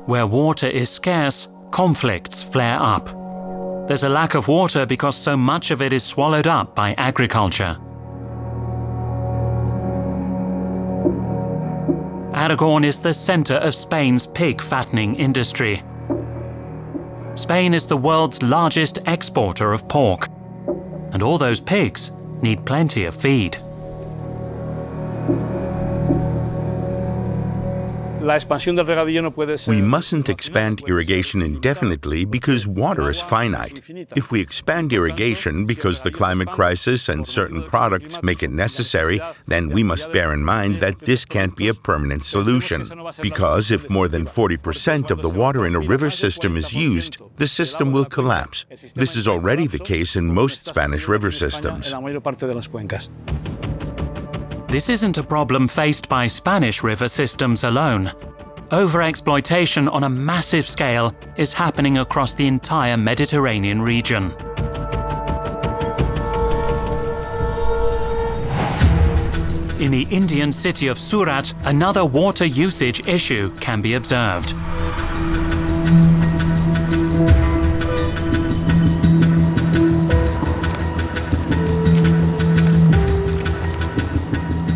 Where water is scarce, conflicts flare up. There's a lack of water because so much of it is swallowed up by agriculture. Aragon is the center of Spain's pig fattening industry. Spain is the world's largest exporter of pork, and all those pigs need plenty of feed. We mustn't expand irrigation indefinitely because water is finite. If we expand irrigation because the climate crisis and certain products make it necessary, then we must bear in mind that this can't be a permanent solution. Because if more than 40% of the water in a river system is used, the system will collapse. This is already the case in most Spanish river systems. This isn't a problem faced by Spanish river systems alone. Overexploitation on a massive scale is happening across the entire Mediterranean region. In the Indian city of Surat, another water usage issue can be observed.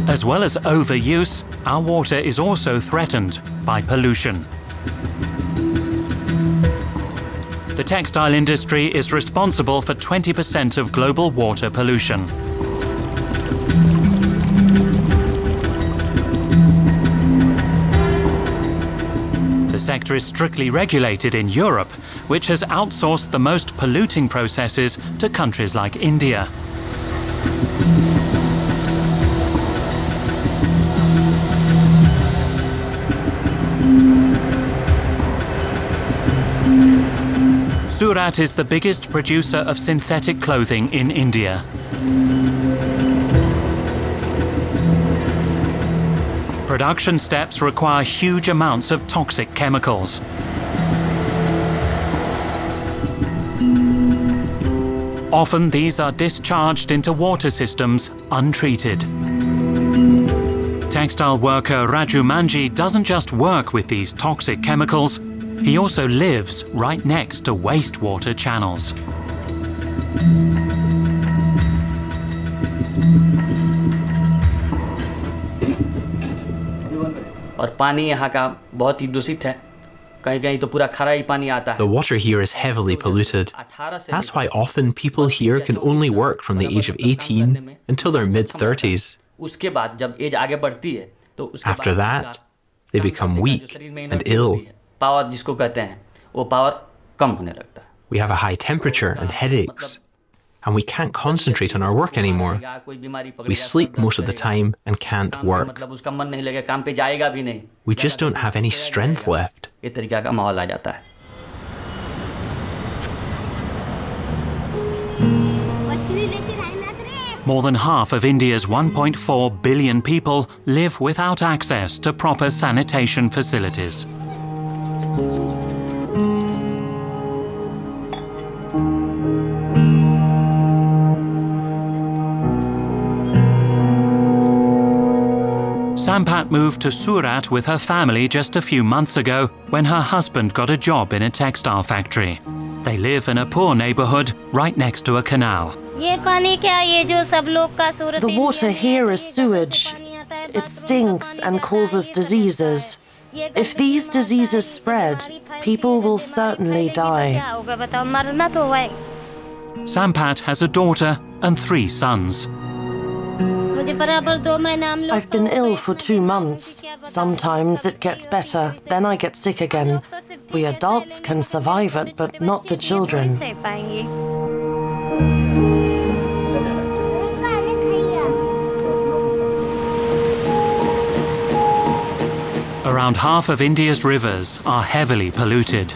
As well as overuse, our water is also threatened by pollution. The textile industry is responsible for 20% of global water pollution. The sector is strictly regulated in Europe, which has outsourced the most polluting processes to countries like India. Surat is the biggest producer of synthetic clothing in India. Production steps require huge amounts of toxic chemicals. Often these are discharged into water systems untreated. Textile worker Raju Manji doesn't just work with these toxic chemicals, he also lives right next to wastewater channels. और पानी यहाँ का बहुत ही दूषित है. कहीं-कहीं तो पूरा खारा ही पानी आता है. The water here is heavily polluted. That's why often people here can only work from the age of 18 until their mid-30s. उसके बाद जब एज आगे बढ़ती है तो उसके After that, they become weak and ill. Power जिसको कहते हैं वो पावर कम होने लगता है. We have a high temperature and headaches, and we can't concentrate on our work anymore. We sleep most of the time and can't work. मतलब उसका मन नहीं लगेगा, काम पे जाएगा भी नहीं. We just don't have any strength left. ये तरीका का माहौल आ जाता है. More than half of India's 1.4 billion people live without access to proper sanitation facilities. Sampat moved to Surat with her family just a few months ago when her husband got a job in a textile factory. They live in a poor neighborhood right next to a canal. The water here is sewage. It stinks and causes diseases. If these diseases spread, people will certainly die. Sampat has a daughter and 3 sons. I've been ill for 2 months. Sometimes it gets better, then I get sick again. We adults can survive it, but not the children. Around half of India's rivers are heavily polluted.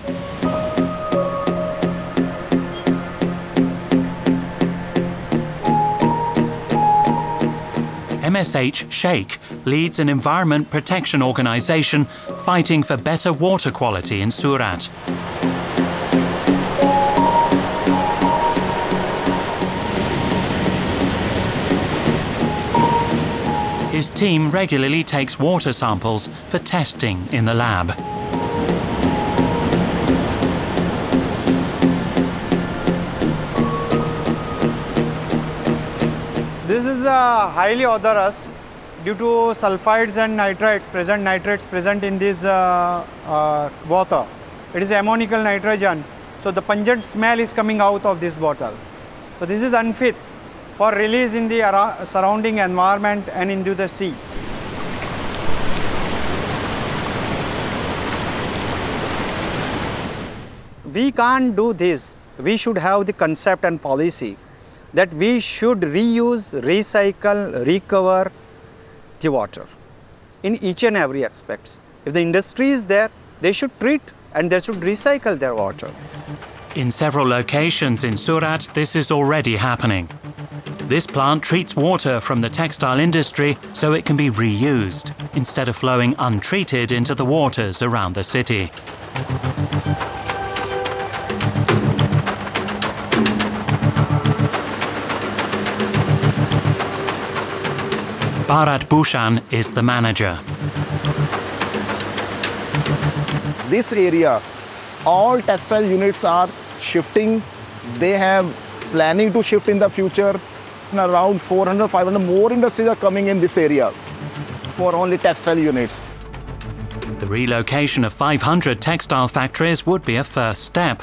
MSH Sheikh leads an environment protection organisation fighting for better water quality in Surat. His team regularly takes water samples for testing in the lab. This is highly odorous due to sulfides and nitrates present in this water. It is ammonical nitrogen, so the pungent smell is coming out of this bottle. So this is unfit for release in the surrounding environment and into the sea. We can't do this. We should have the concept and policy that we should reuse, recycle, recover the water in each and every aspect. If the industry is there, they should treat and they should recycle their water. In several locations in Surat, this is already happening. This plant treats water from the textile industry so it can be reused, instead of flowing untreated into the waters around the city. Bharat Bhushan is the manager. This area, all textile units are shifting. They have planning to shift in the future. Around 400, 500 more industries are coming in this area for only textile units. The relocation of 500 textile factories would be a first step,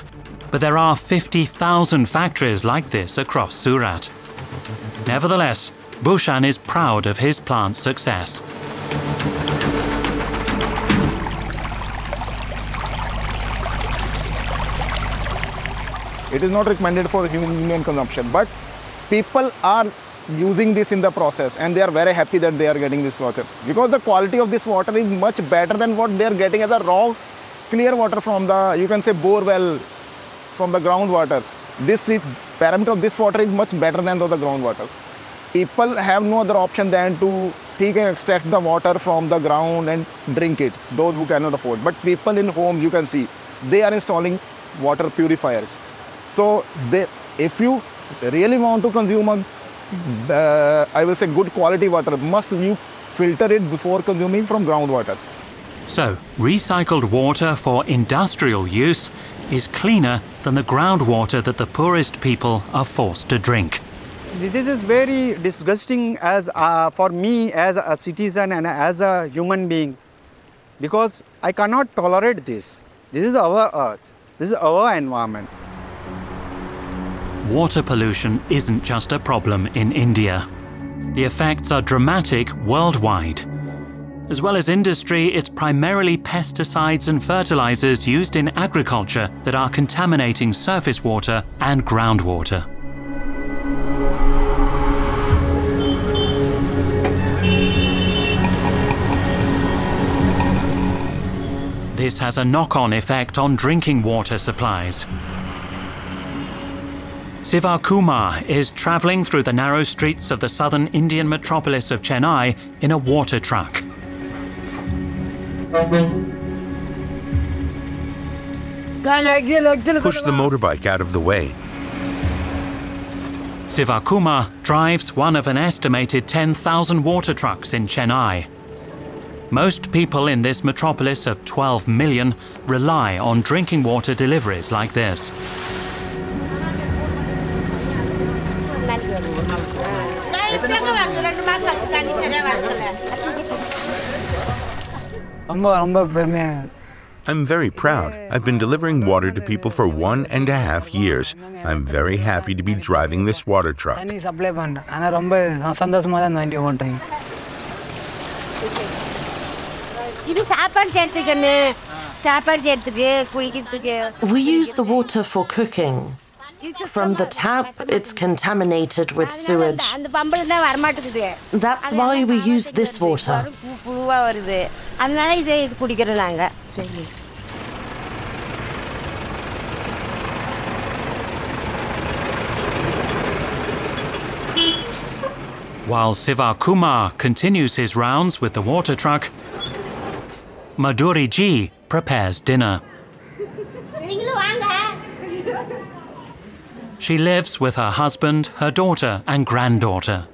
but there are 50,000 factories like this across Surat. Nevertheless, Bhushan is proud of his plant's success. It is not recommended for human consumption, but people are using this in the process and they are very happy that they are getting this water, because the quality of this water is much better than what they are getting as a raw clear water from the, you can say, bore well from the groundwater. This parameter of this water is much better than the groundwater. People have no other option than to extract the water from the ground and drink it, those who cannot afford. But people in homes, you can see, they are installing water purifiers. So if you really want to consume I will say good quality water, must you filter it before consuming from groundwater. So, recycled water for industrial use is cleaner than the groundwater that the poorest people are forced to drink. This is very disgusting as for me as a citizen and as a human being, because I cannot tolerate this. This is our earth. This is our environment. Water pollution isn't just a problem in India. The effects are dramatic worldwide. As well as industry, it's primarily pesticides and fertilizers used in agriculture that are contaminating surface water and groundwater. This has a knock-on effect on drinking water supplies. Siva Kumar is travelling through the narrow streets of the southern Indian metropolis of Chennai in a water truck. Push the motorbike out of the way. Siva Kumar drives one of an estimated 10,000 water trucks in Chennai. Most people in this metropolis of 12 million rely on drinking water deliveries like this. I'm very proud. I've been delivering water to people for 1.5 years. I'm very happy to be driving this water truck. We use the water for cooking. From the tap, it's contaminated with sewage. That's why we use this water. While Siva Kumar continues his rounds with the water truck, Madhuri Ji prepares dinner. She lives with her husband, her daughter and granddaughter.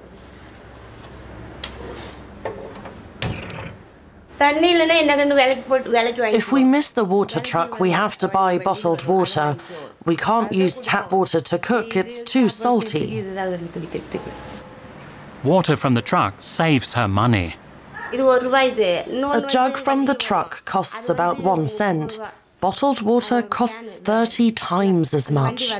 If we miss the water truck, we have to buy bottled water. We can't use tap water to cook, it's too salty. Water from the truck saves her money. A jug from the truck costs about 1 cent. Bottled water costs 30 times as much.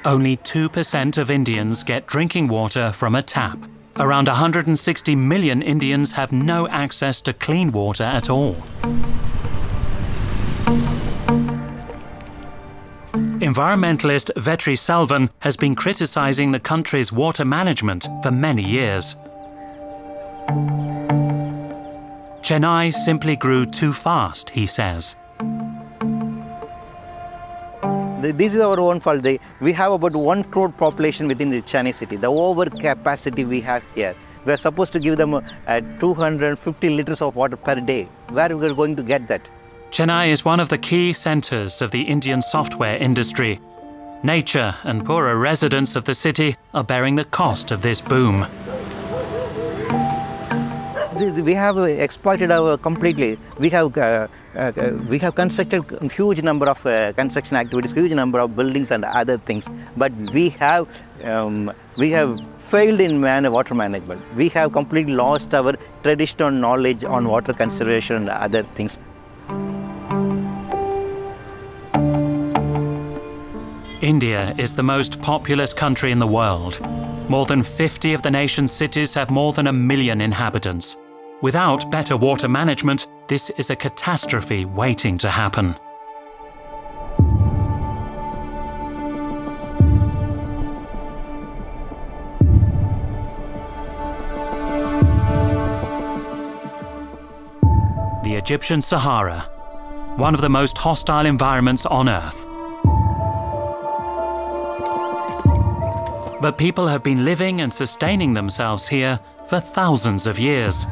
Only 2% of Indians get drinking water from a tap. Around 160 million Indians have no access to clean water at all. Environmentalist Vetri Selvan has been criticizing the country's water management for many years. Chennai simply grew too fast, he says. This is our own fault. We have about 1 crore population within the Chennai city. The overcapacity we have here. We are supposed to give them 250 liters of water per day. Where are we going to get that? Chennai is one of the key centres of the Indian software industry. Nature and poorer residents of the city are bearing the cost of this boom. We have exploited our completely. We have constructed a huge number of construction activities, huge number of buildings and other things. But we have failed in water management. We have completely lost our traditional knowledge on water conservation and other things. India is the most populous country in the world. More than 50 of the nation's cities have more than 1 million inhabitants. Without better water management, this is a catastrophe waiting to happen. The Egyptian Sahara. one of the most hostile environments on Earth. But people have been living and sustaining themselves here for thousands of years.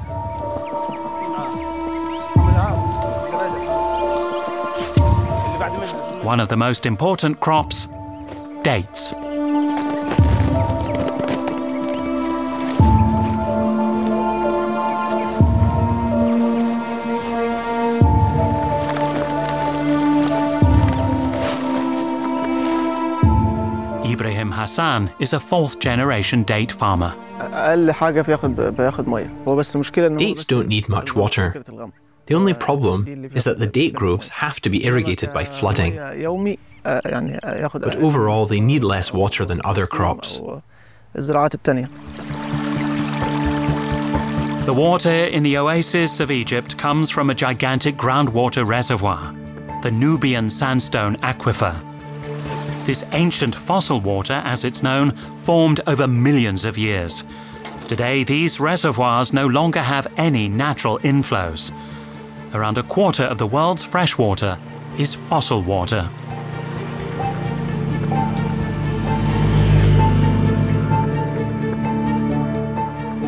One of the most important crops, dates. Ibrahim Hassan is a fourth-generation date farmer. Dates don't need much water. The only problem is that the date groves have to be irrigated by flooding. But overall, they need less water than other crops. The water in the oasis of Egypt comes from a gigantic groundwater reservoir, the Nubian Sandstone Aquifer. This ancient fossil water, as it's known, formed over millions of years. Today, these reservoirs no longer have any natural inflows. Around a quarter of the world's fresh water is fossil water.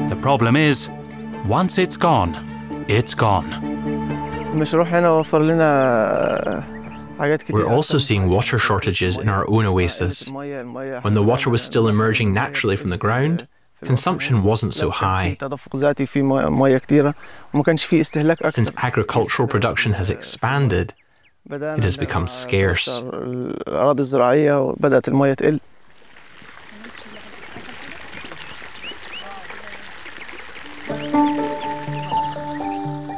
The problem is, once it's gone, it's gone. We're also seeing water shortages in our own oasis. When the water was still emerging naturally from the ground, consumption wasn't so high. Since agricultural production has expanded, it has become scarce.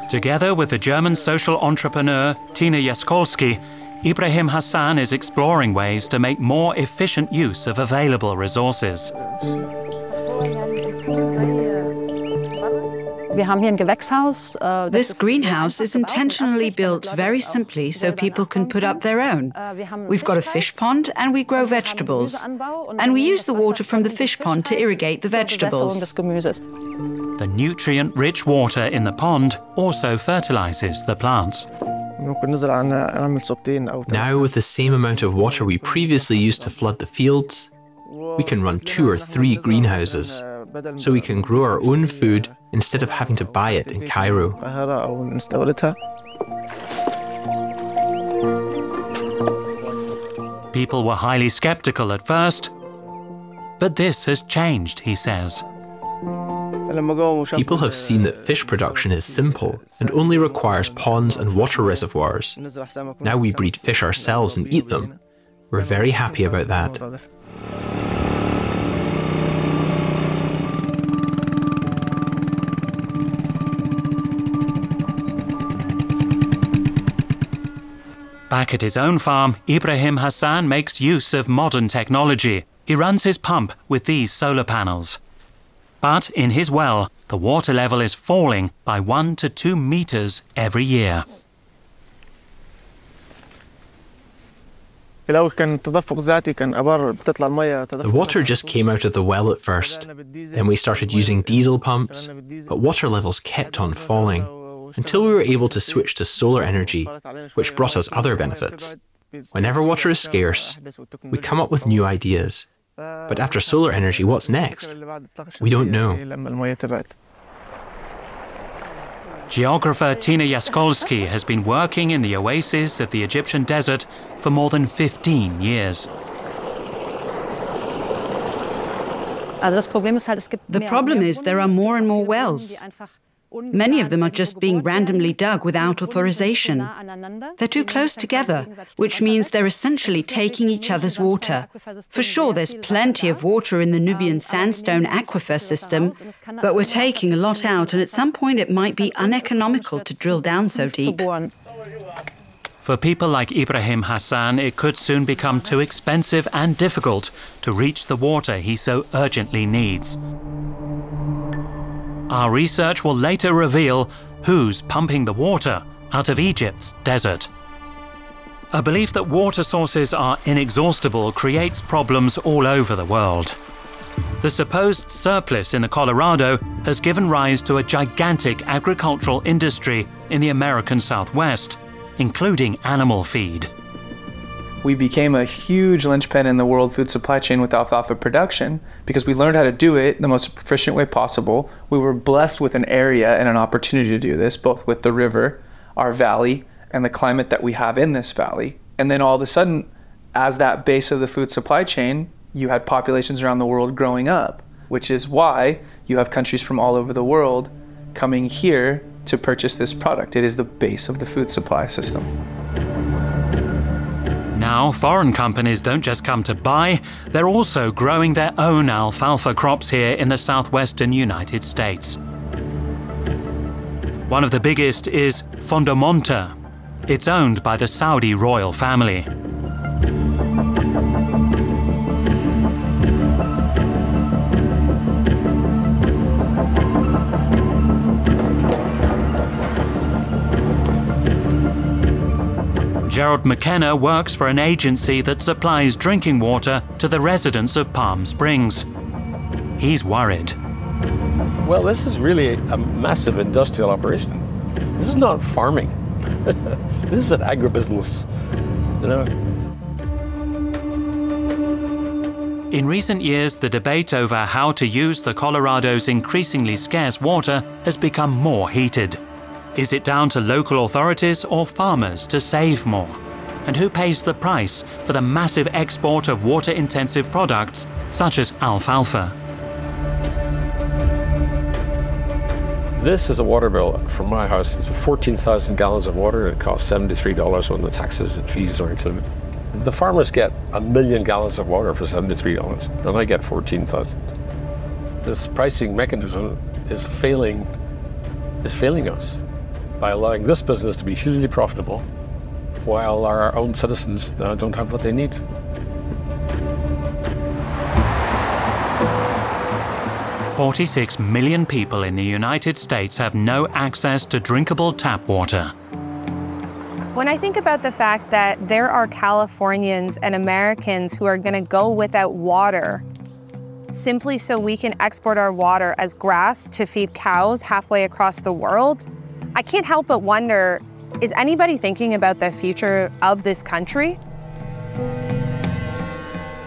Together with the German social entrepreneur Tina Jaskolski, Ibrahim Hassan is exploring ways to make more efficient use of available resources. This greenhouse is intentionally built very simply so people can put up their own. We've got a fish pond and we grow vegetables. And we use the water from the fish pond to irrigate the vegetables. The nutrient-rich water in the pond also fertilizes the plants. Now, with the same amount of water we previously used to flood the fields, we can run 2 or 3 greenhouses, so we can grow our own food instead of having to buy it in Cairo. People were highly skeptical at first, but this has changed, he says. People have seen that fish production is simple and only requires ponds and water reservoirs. Now we breed fish ourselves and eat them. We're very happy about that. Back at his own farm, Ibrahim Hassan makes use of modern technology. He runs his pump with these solar panels. But in his well, the water level is falling by 1 to 2 meters every year. The water just came out of the well at first. Then we started using diesel pumps, but water levels kept on falling until we were able to switch to solar energy, which brought us other benefits. Whenever water is scarce, we come up with new ideas. But after solar energy, what's next? We don't know. Geographer Tina Jaskolski has been working in the oasis of the Egyptian desert for more than 15 years. The problem is there are more and more wells. Many of them are just being randomly dug without authorization. They're too close together, which means they're essentially taking each other's water. For sure, there's plenty of water in the Nubian Sandstone Aquifer system, but we're taking a lot out, and at some point it might be uneconomical to drill down so deep. For people like Ibrahim Hassan, it could soon become too expensive and difficult to reach the water he so urgently needs. Our research will later reveal who's pumping the water out of Egypt's desert. A belief that water sources are inexhaustible creates problems all over the world. The supposed surplus in the Colorado has given rise to a gigantic agricultural industry in the American Southwest, including animal feed. We became a huge linchpin in the world food supply chain with alfalfa production because we learned how to do it the most efficient way possible. We were blessed with an area and an opportunity to do this, both with the river, our valley, and the climate that we have in this valley. And then all of a sudden, as that base of the food supply chain, you had populations around the world growing up, which is why you have countries from all over the world coming here to purchase this product. It is the base of the food supply system. Now, foreign companies don't just come to buy, they're also growing their own alfalfa crops here in the southwestern United States. One of the biggest is Fondomonte. It's owned by the Saudi royal family. Gerald McKenna works for an agency that supplies drinking water to the residents of Palm Springs. He's worried. Well, this is really a massive industrial operation. This is not farming. This is an agribusiness, you know. In recent years, the debate over how to use the Colorado's increasingly scarce water has become more heated. Is it down to local authorities or farmers to save more? And who pays the price for the massive export of water-intensive products such as alfalfa? This is a water bill from my house. It's 14,000 gallons of water. It costs $73 when the taxes and fees are included. The farmers get 1 million gallons of water for $73, and I get 14,000. This pricing mechanism is failing us by allowing this business to be hugely profitable while our own citizens don't have what they need. "46 million people in the United States have no access to drinkable tap water." When I think about the fact that there are Californians and Americans who are going to go without water simply so we can export our water as grass to feed cows halfway across the world, I can't help but wonder, is anybody thinking about the future of this country?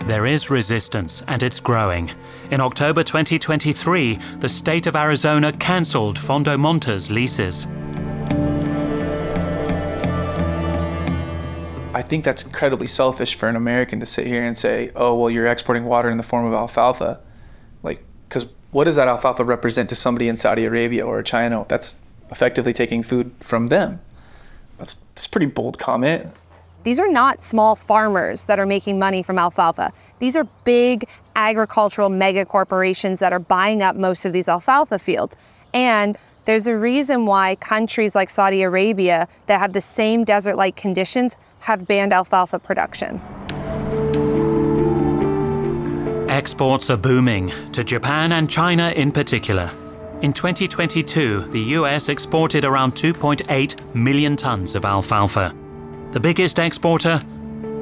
There is resistance, and it's growing. In October 2023, the state of Arizona cancelled Fondomonte's leases. I think that's incredibly selfish for an American to sit here and say, oh, well, you're exporting water in the form of alfalfa. Like, because what does that alfalfa represent to somebody in Saudi Arabia or China? That's effectively taking food from them. That's a pretty bold comment. These are not small farmers that are making money from alfalfa. These are big agricultural mega corporations that are buying up most of these alfalfa fields. And there's a reason why countries like Saudi Arabia that have the same desert-like conditions have banned alfalfa production. Exports are booming, to Japan and China in particular. In 2022, the US exported around 2.8 million tons of alfalfa. The biggest exporter,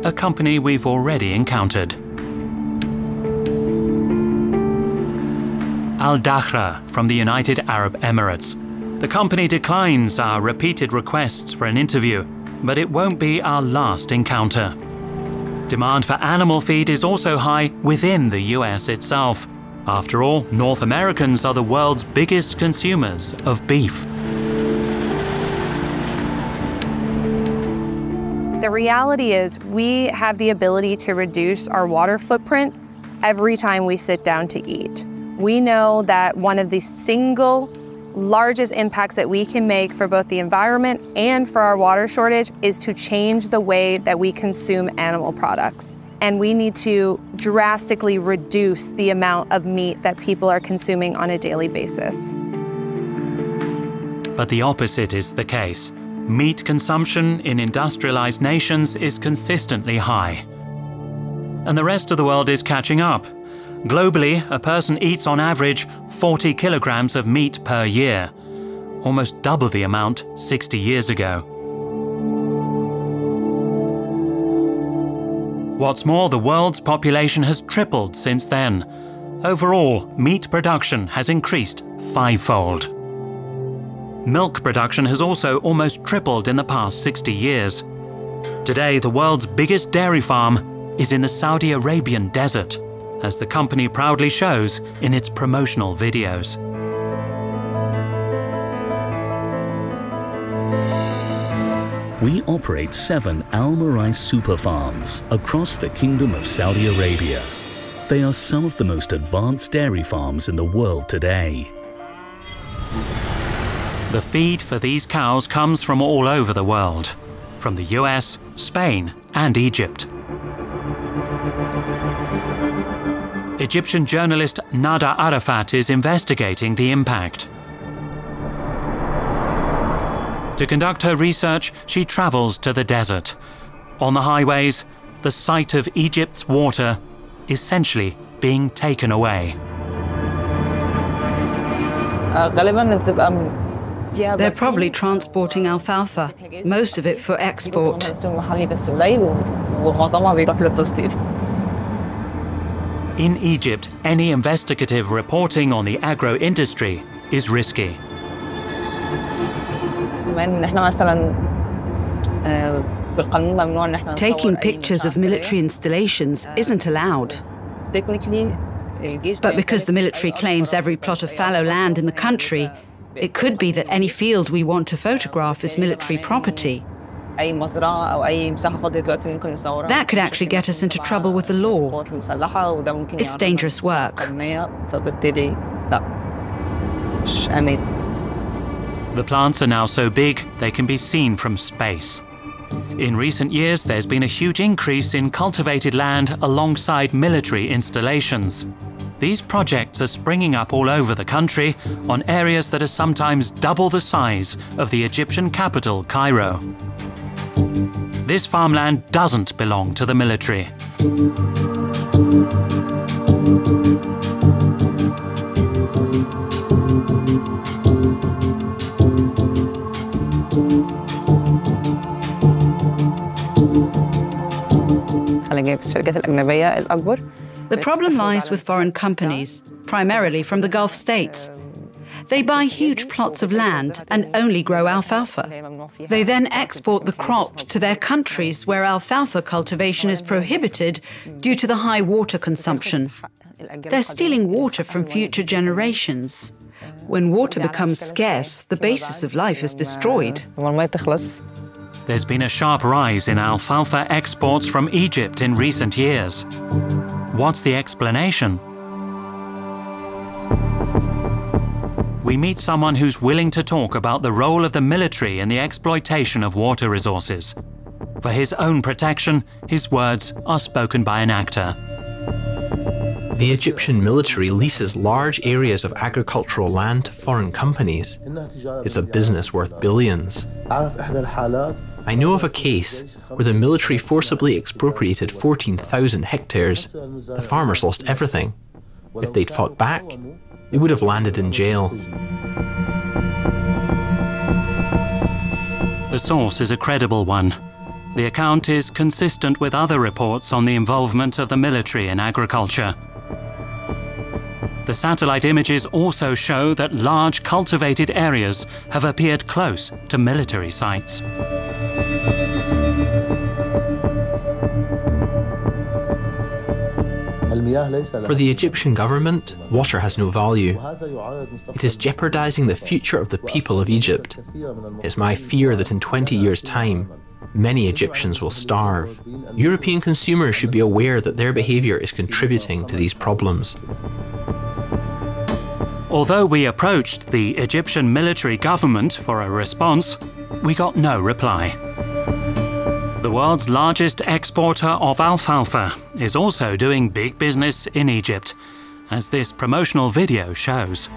a company we've already encountered. Al Dahra from the United Arab Emirates. The company declines our repeated requests for an interview, but it won't be our last encounter. Demand for animal feed is also high within the US itself. After all, North Americans are the world's biggest consumers of beef. The reality is we have the ability to reduce our water footprint every time we sit down to eat. We know that one of the single largest impacts that we can make for both the environment and for our water shortage is to change the way that we consume animal products. And we need to drastically reduce the amount of meat that people are consuming on a daily basis. But the opposite is the case. Meat consumption in industrialized nations is consistently high. And the rest of the world is catching up. Globally, a person eats on average 40 kilograms of meat per year, almost double the amount 60 years ago. What's more, the world's population has tripled since then. Overall, meat production has increased 5-fold. Milk production has also almost tripled in the past 60 years. Today, the world's biggest dairy farm is in the Saudi Arabian desert, as the company proudly shows in its promotional videos. We operate 7 Al-Marai super farms across the Kingdom of Saudi Arabia. They are some of the most advanced dairy farms in the world today. The feed for these cows comes from all over the world, from the US, Spain, and Egypt. Egyptian journalist Nada Arafat is investigating the impact. To conduct her research, she travels to the desert. On the highways, the sight of Egypt's water essentially being taken away. They're probably transporting alfalfa, most of it for export. In Egypt, any investigative reporting on the agro-industry is risky. Taking pictures of military installations isn't allowed. But because the military claims every plot of fallow land in the country, it could be that any field we want to photograph is military property. That could actually get us into trouble with the law. It's dangerous work. The plants are now so big they can be seen from space. In recent years, there's been a huge increase in cultivated land alongside military installations. These projects are springing up all over the country on areas that are sometimes double the size of the Egyptian capital, Cairo. This farmland doesn't belong to the military. The problem lies with foreign companies, primarily from the Gulf states. They buy huge plots of land and only grow alfalfa. They then export the crop to their countries where alfalfa cultivation is prohibited due to the high water consumption. They're stealing water from future generations. When water becomes scarce, the basis of life is destroyed. There's been a sharp rise in alfalfa exports from Egypt in recent years. What's the explanation? We meet someone who's willing to talk about the role of the military in the exploitation of water resources. For his own protection, his words are spoken by an actor. The Egyptian military leases large areas of agricultural land to foreign companies. It's a business worth billions. I know of a case where the military forcibly expropriated 14,000 hectares. The farmers lost everything. If they'd fought back, they would have landed in jail. The source is a credible one. The account is consistent with other reports on the involvement of the military in agriculture. The satellite images also show that large cultivated areas have appeared close to military sites. For the Egyptian government, water has no value. It is jeopardizing the future of the people of Egypt. It's my fear that in 20 years' time, many Egyptians will starve. European consumers should be aware that their behavior is contributing to these problems. Although we approached the Egyptian military government for a response, we got no reply. The world's largest exporter of alfalfa is also doing big business in Egypt, as this promotional video shows.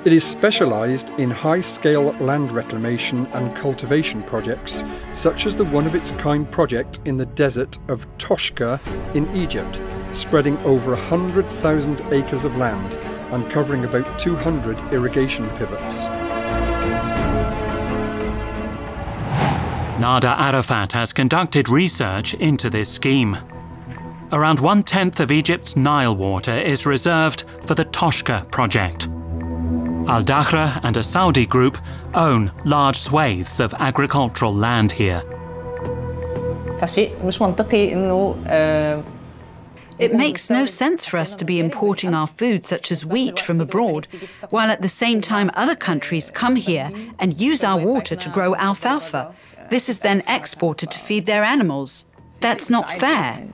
It is specialised in high-scale land reclamation and cultivation projects, such as the one-of-its-kind project in the desert of Toshka in Egypt, spreading over 100,000 acres of land and covering about 200 irrigation pivots. Nada Arafat has conducted research into this scheme. Around 1/10 of Egypt's Nile water is reserved for the Toshka project. Al Dakhra and a Saudi group own large swathes of agricultural land here. It makes no sense for us to be importing our food, such as wheat, from abroad, while at the same time other countries come here and use our water to grow alfalfa. This is then exported to feed their animals. That's not fair.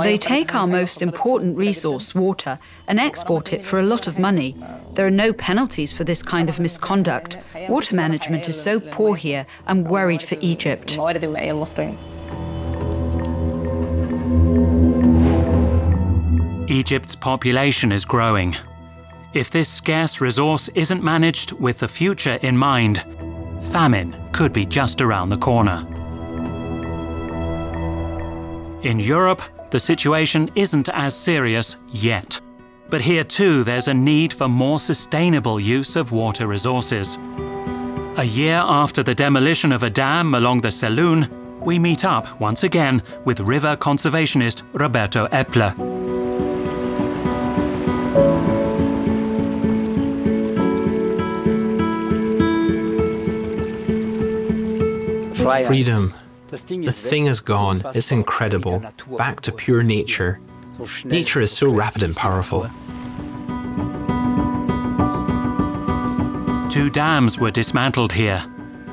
They take our most important resource, water, and export it for a lot of money. There are no penalties for this kind of misconduct. Water management is so poor here, I'm worried for Egypt. Egypt's population is growing. If this scarce resource isn't managed with the future in mind, famine could be just around the corner. In Europe, the situation isn't as serious yet. But here too, there's a need for more sustainable use of water resources. A year after the demolition of a dam along the Saloon, we meet up once again with river conservationist Roberto Epler. Freedom. The thing is gone. It's incredible. Back to pure nature. Nature is so rapid and powerful. 2 dams were dismantled here.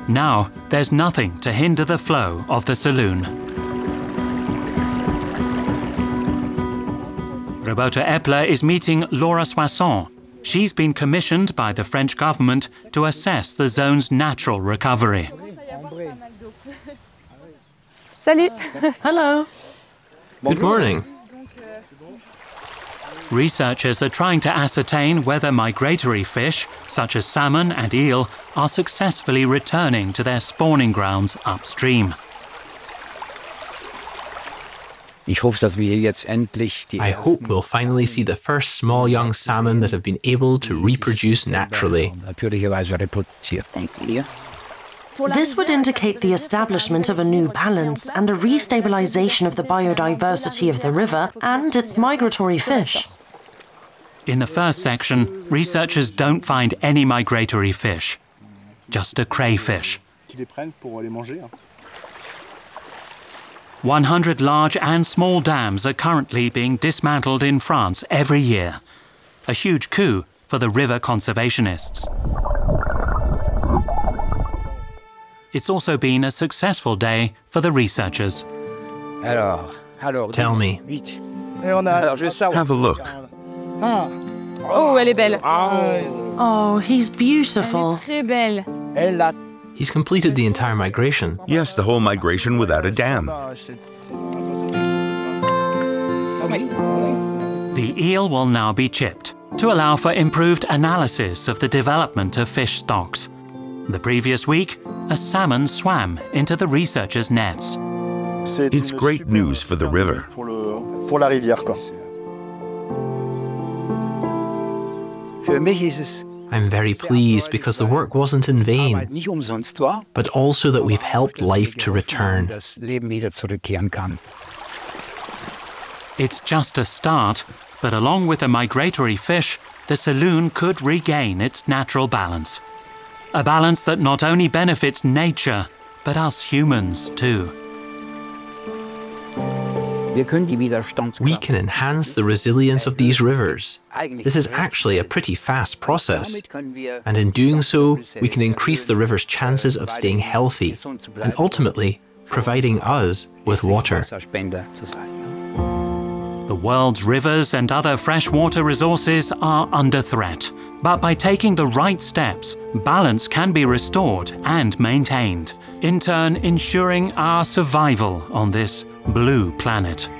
Now there's nothing to hinder the flow of the Saloon. Roberto Epler is meeting Laura Soisson. She's been commissioned by the French government to assess the zone's natural recovery. Salut. Hello. Good morning. Researchers are trying to ascertain whether migratory fish, such as salmon and eel, are successfully returning to their spawning grounds upstream. I hope we'll finally see the first small young salmon that have been able to reproduce naturally. This would indicate the establishment of a new balance and a restabilization of the biodiversity of the river and its migratory fish. In the first section, researchers don't find any migratory fish, just a crayfish. 100 large and small dams are currently being dismantled in France every year. A huge coup for the river conservationists. It's also been a successful day for the researchers. Tell me. Have a look. Oh, elle est belle. Oh, he's beautiful. Très belle. He's completed the entire migration. Yes, the whole migration without a dam. The eel will now be chipped to allow for improved analysis of the development of fish stocks. The previous week, a salmon swam into the researchers' nets. It's great news for the river. I'm very pleased because the work wasn't in vain, but also that we've helped life to return. It's just a start, but along with the migratory fish, the Saloon could regain its natural balance. A balance that not only benefits nature, but us humans too. We can enhance the resilience of these rivers. This is actually a pretty fast process. And in doing so, we can increase the river's chances of staying healthy and ultimately providing us with water. The world's rivers and other freshwater resources are under threat. But by taking the right steps, balance can be restored and maintained, in turn ensuring our survival on this blue planet.